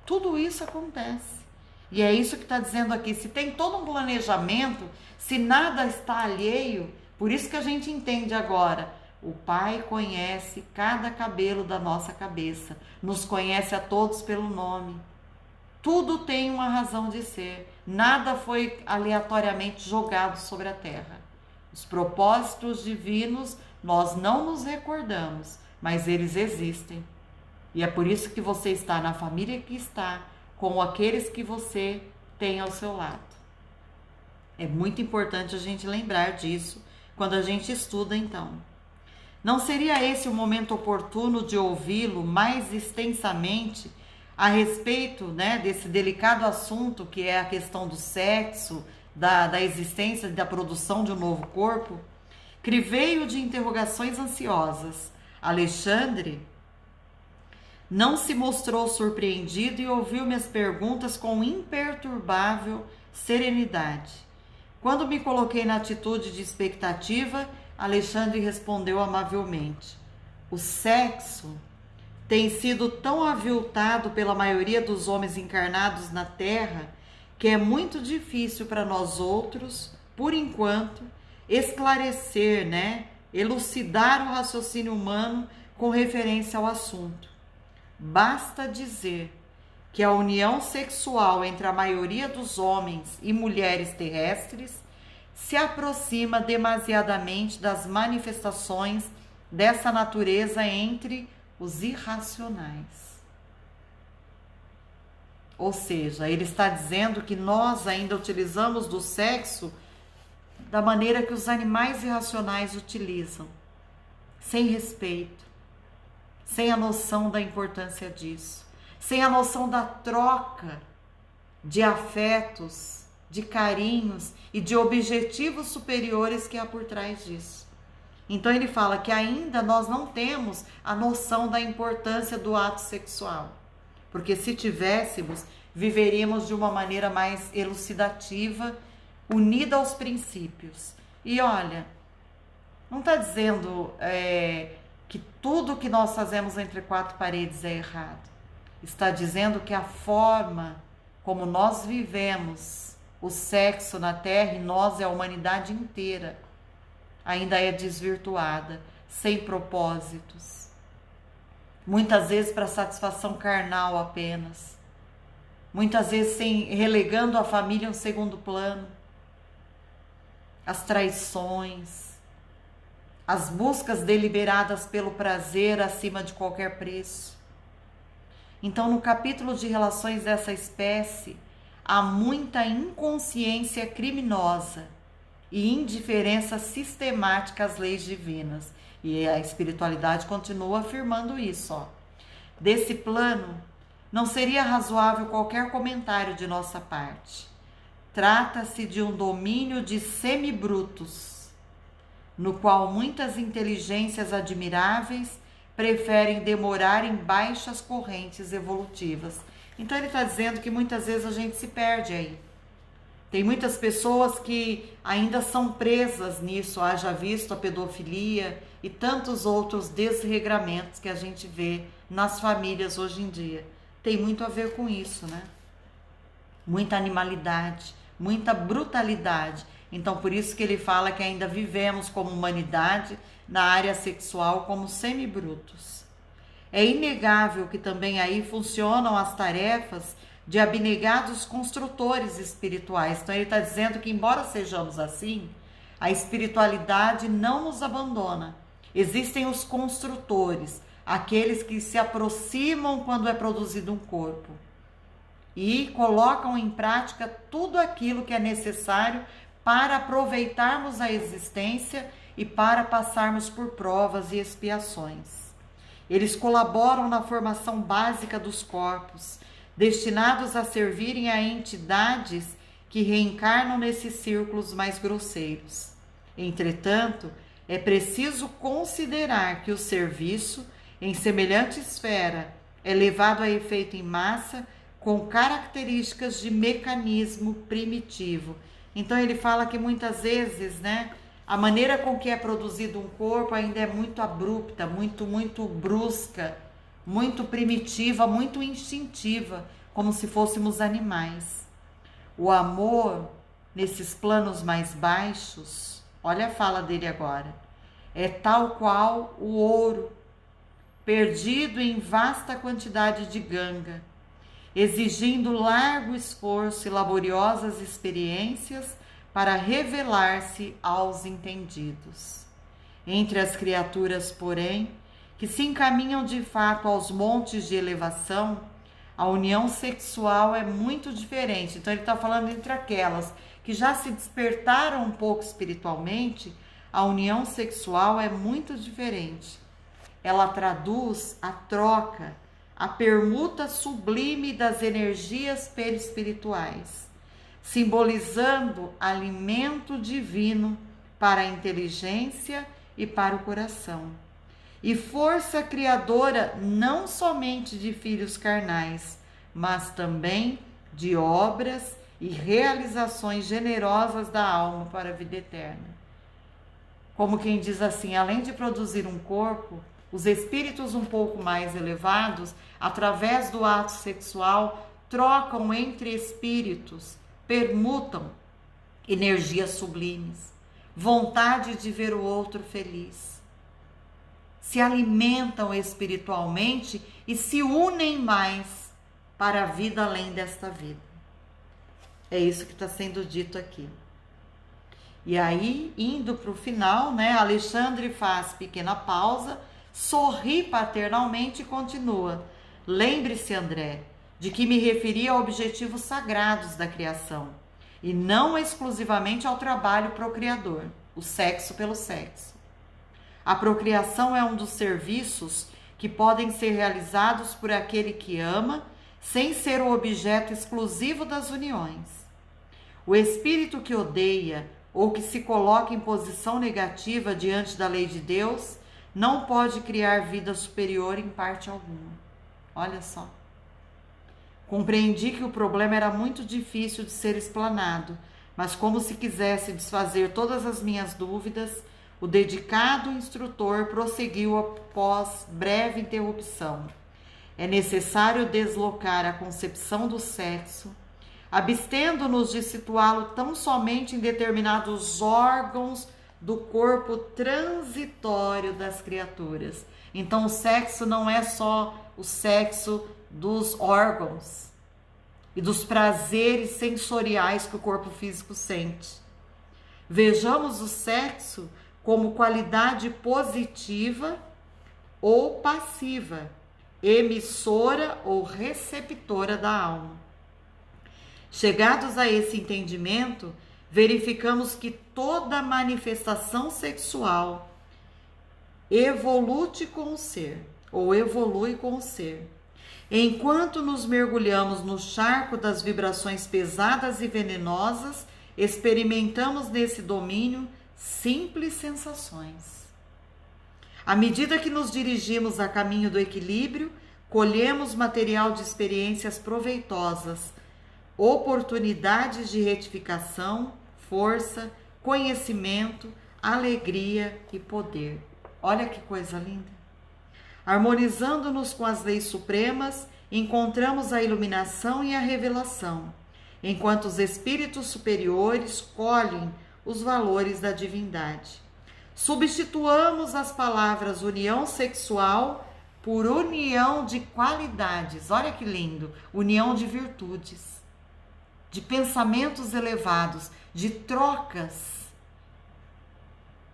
Tudo isso acontece. E é isso que está dizendo aqui. Se tem todo um planejamento, se nada está alheio, por isso que a gente entende agora. O Pai conhece cada cabelo da nossa cabeça, nos conhece a todos pelo nome. Tudo tem uma razão de ser. Nada foi aleatoriamente jogado sobre a terra. Os propósitos divinos nós não nos recordamos, mas eles existem. E é por isso que você está na família que está, com aqueles que você tem ao seu lado. É muito importante a gente lembrar disso quando a gente estuda, então. Não seria esse o momento oportuno de ouvi-lo mais extensamente a respeito, desse delicado assunto que é a questão do sexo, da existência, da produção de um novo corpo? Criveio de interrogações ansiosas, Alexandre não se mostrou surpreendido e ouviu minhas perguntas com imperturbável serenidade. Quando me coloquei na atitude de expectativa, Alexandre respondeu amavelmente: o sexo tem sido tão aviltado pela maioria dos homens encarnados na Terra que é muito difícil para nós outros, por enquanto, esclarecer, elucidar o raciocínio humano com referência ao assunto. Basta dizer que a união sexual entre a maioria dos homens e mulheres terrestres se aproxima demasiadamente das manifestações dessa natureza entre os irracionais. Ou seja, ele está dizendo que nós ainda utilizamos do sexo da maneira que os animais irracionais utilizam, sem respeito, sem a noção da importância disso, sem a noção da troca de afetos, de carinhos e de objetivos superiores que há por trás disso. Então ele fala que ainda nós não temos a noção da importância do ato sexual, porque se tivéssemos, viveríamos de uma maneira mais elucidativa, unida aos princípios. E olha, não está dizendo que tudo que nós fazemos entre quatro paredes é errado. Está dizendo que a forma como nós vivemos o sexo na Terra, e nós é a humanidade inteira, ainda é desvirtuada, sem propósitos. Muitas vezes para satisfação carnal apenas. Muitas vezes relegando a família a um segundo plano. As traições, as buscas deliberadas pelo prazer acima de qualquer preço. Então, no capítulo de relações dessa espécie, há muita inconsciência criminosa e indiferença sistemática às leis divinas. E a espiritualidade continua afirmando isso. Desse plano, não seria razoável qualquer comentário de nossa parte. Trata-se de um domínio de semibrutos, no qual muitas inteligências admiráveis preferem demorar em baixas correntes evolutivas. Então ele está dizendo que muitas vezes a gente se perde aí. Tem muitas pessoas que ainda são presas nisso, haja visto a pedofilia e tantos outros desregramentos que a gente vê nas famílias hoje em dia. Tem muito a ver com isso, muita animalidade, muita brutalidade. Então, por isso que ele fala que ainda vivemos como humanidade na área sexual como semibrutos. É inegável que também aí funcionam as tarefas de abnegados construtores espirituais. Então, ele está dizendo que, embora sejamos assim, a espiritualidade não nos abandona. Existem os construtores, aqueles que se aproximam quando é produzido um corpo e colocam em prática tudo aquilo que é necessário para aproveitarmos a existência e para passarmos por provas e expiações. Eles colaboram na formação básica dos corpos, destinados a servirem a entidades que reencarnam nesses círculos mais grosseiros. Entretanto, é preciso considerar que o serviço, em semelhante esfera, é levado a efeito em massa com características de mecanismo primitivo. Então ele fala que muitas vezes, a maneira com que é produzido um corpo ainda é muito abrupta, muito brusca, muito primitiva, muito instintiva, como se fôssemos animais. O amor, nesses planos mais baixos, olha a fala dele agora, é tal qual o ouro, perdido em vasta quantidade de ganga, exigindo largo esforço e laboriosas experiências para revelar-se aos entendidos. Entre as criaturas, porém, que se encaminham de fato aos montes de elevação, a união sexual é muito diferente. Então ele está falando entre aquelas que já se despertaram um pouco espiritualmente, a união sexual é muito diferente. Ela traduz a troca, a permuta sublime das energias perispirituais, simbolizando alimento divino para a inteligência e para o coração, e força criadora não somente de filhos carnais, mas também de obras e realizações generosas da alma para a vida eterna. Como quem diz assim, além de produzir um corpo, os espíritos um pouco mais elevados, através do ato sexual, trocam entre espíritos, permutam energias sublimes, vontade de ver o outro feliz. Se alimentam espiritualmente e se unem mais para a vida além desta vida. É isso que está sendo dito aqui. E aí, indo para o final, Alexandre faz pequena pausa, sorri paternalmente e continua. Lembre-se, André, de que me referi a objetivos sagrados da criação, e não exclusivamente ao trabalho procriador, o sexo pelo sexo. A procriação é um dos serviços que podem ser realizados por aquele que ama, sem ser o objeto exclusivo das uniões. O espírito que odeia ou que se coloca em posição negativa diante da lei de Deus não pode criar vida superior em parte alguma. Olha só. Compreendi que o problema era muito difícil de ser explanado, mas como se quisesse desfazer todas as minhas dúvidas, o dedicado instrutor prosseguiu após breve interrupção. É necessário deslocar a concepção do sexo, abstendo-nos de situá-lo tão somente em determinados órgãos do corpo transitório das criaturas. Então, o sexo não é só o sexo dos órgãos e dos prazeres sensoriais que o corpo físico sente. Vejamos o sexo como qualidade positiva ou passiva, emissora ou receptora da alma. Chegados a esse entendimento, verificamos que toda manifestação sexual evolui com o ser. Enquanto nos mergulhamos no charco das vibrações pesadas e venenosas, experimentamos nesse domínio simples sensações. À medida que nos dirigimos a caminho do equilíbrio, colhemos material de experiências proveitosas, oportunidades de retificação, força, conhecimento, alegria e poder. Olha que coisa linda! Harmonizando-nos com as leis supremas, encontramos a iluminação e a revelação. enquanto os espíritos superiores colhem os valores da divindade. Substituamos as palavras união sexual por união de qualidades. Olha que lindo! União de virtudes, de pensamentos elevados, de trocas,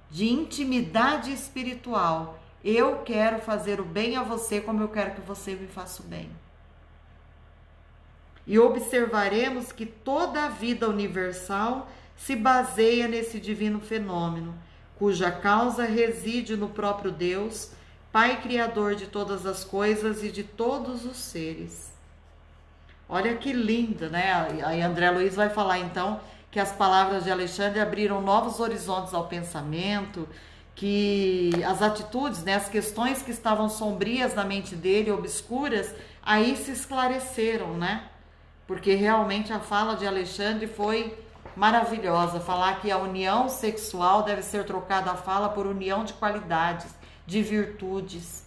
de intimidade espiritual. Eu quero fazer o bem a você como eu quero que você me faça o bem. E observaremos que toda a vida universal se baseia nesse divino fenômeno, cuja causa reside no próprio Deus, Pai Criador de todas as coisas e de todos os seres. Olha que linda, né? Aí André Luiz vai falar então que as palavras de Alexandre abriram novos horizontes ao pensamento, que as atitudes, né, as questões que estavam sombrias na mente dele, obscuras, aí se esclareceram, né? Porque realmente a fala de Alexandre foi maravilhosa. Falar que a união sexual deve ser trocada a fala por união de qualidades, de virtudes.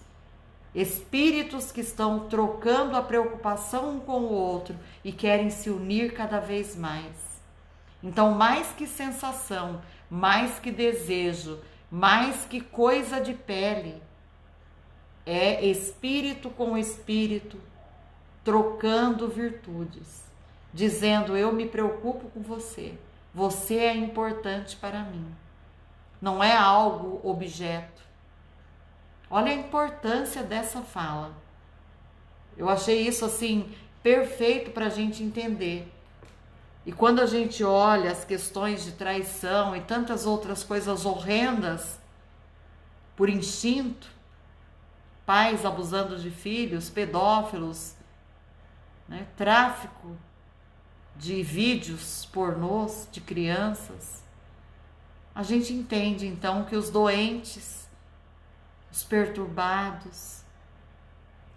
Espíritos que estão trocando a preocupação um com o outro e querem se unir cada vez mais. Então, mais que sensação, mais que desejo, mais que coisa de pele, é espírito com espírito, trocando virtudes, dizendo: eu me preocupo com você, você é importante para mim. Não é algo objeto. Olha a importância dessa fala. Eu achei isso assim perfeito para a gente entender. E quando a gente olha as questões de traição e tantas outras coisas horrendas por instinto, pais abusando de filhos, pedófilos, né, tráfico de vídeos pornôs de crianças, a gente entende então que os doentes, os perturbados,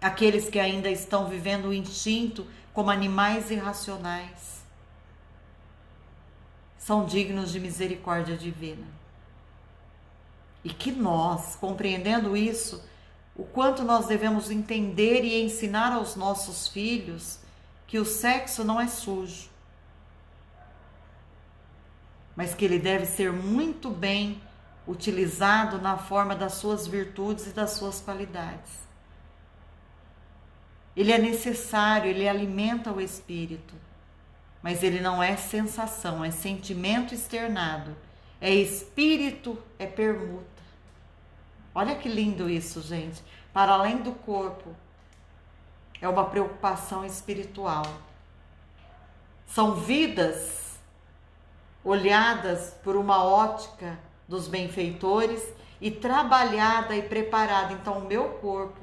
aqueles que ainda estão vivendo o instinto como animais irracionais, são dignos de misericórdia divina. E que nós, compreendendo isso, o quanto nós devemos entender e ensinar aos nossos filhos que o sexo não é sujo, mas que ele deve ser muito bem utilizado na forma das suas virtudes e das suas qualidades. Ele é necessário, ele alimenta o espírito, mas ele não é sensação, é sentimento externado, é espírito, é permuta. Olha que lindo isso, gente. Para além do corpo, é uma preocupação espiritual. São vidas olhadas por uma ótica dos benfeitores e trabalhada e preparada. Então, o meu corpo,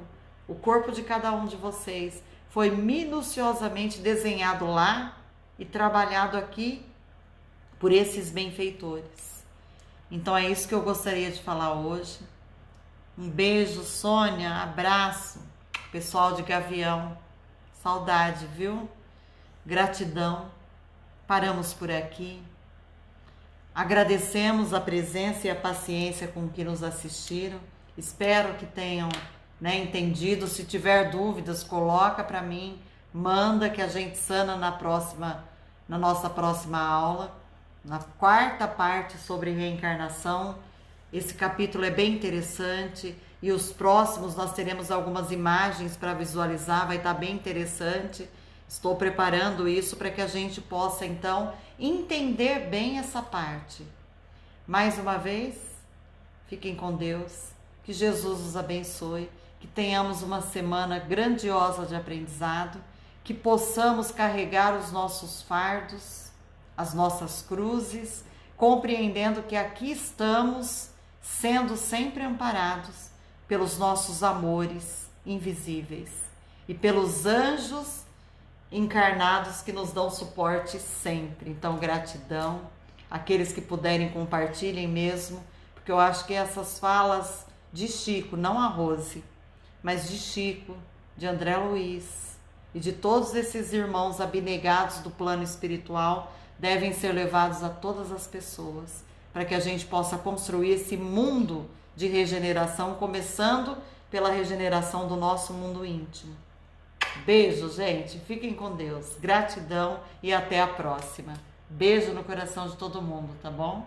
o corpo de cada um de vocês, foi minuciosamente desenhado lá e trabalhado aqui por esses benfeitores. Então, é isso que eu gostaria de falar hoje. Um beijo, Sônia, abraço, pessoal de Gavião. Saudade, viu? Gratidão. Paramos por aqui. Agradecemos a presença e a paciência com que nos assistiram. Espero que tenham, né, entendido. Se tiver dúvidas, coloca para mim, manda que a gente sana na nossa próxima aula, na quarta parte sobre reencarnação. Esse capítulo é bem interessante e os próximos nós teremos algumas imagens para visualizar, vai estar bem interessante. Estou preparando isso para que a gente possa, então, entender bem essa parte. Mais uma vez, fiquem com Deus, que Jesus os abençoe, que tenhamos uma semana grandiosa de aprendizado, que possamos carregar os nossos fardos, as nossas cruzes, compreendendo que aqui estamos sendo sempre amparados pelos nossos amores invisíveis e pelos anjos encarnados que nos dão suporte sempre. Então, gratidão. Aqueles que puderem, compartilhem mesmo, porque eu acho que essas falas de Chico, não a Rose, mas de Chico, de André Luiz e de todos esses irmãos abnegados do plano espiritual devem ser levados a todas as pessoas, para que a gente possa construir esse mundo de regeneração, começando pela regeneração do nosso mundo íntimo. Beijo, gente. Fiquem com Deus. Gratidão e até a próxima. Beijo no coração de todo mundo, tá bom?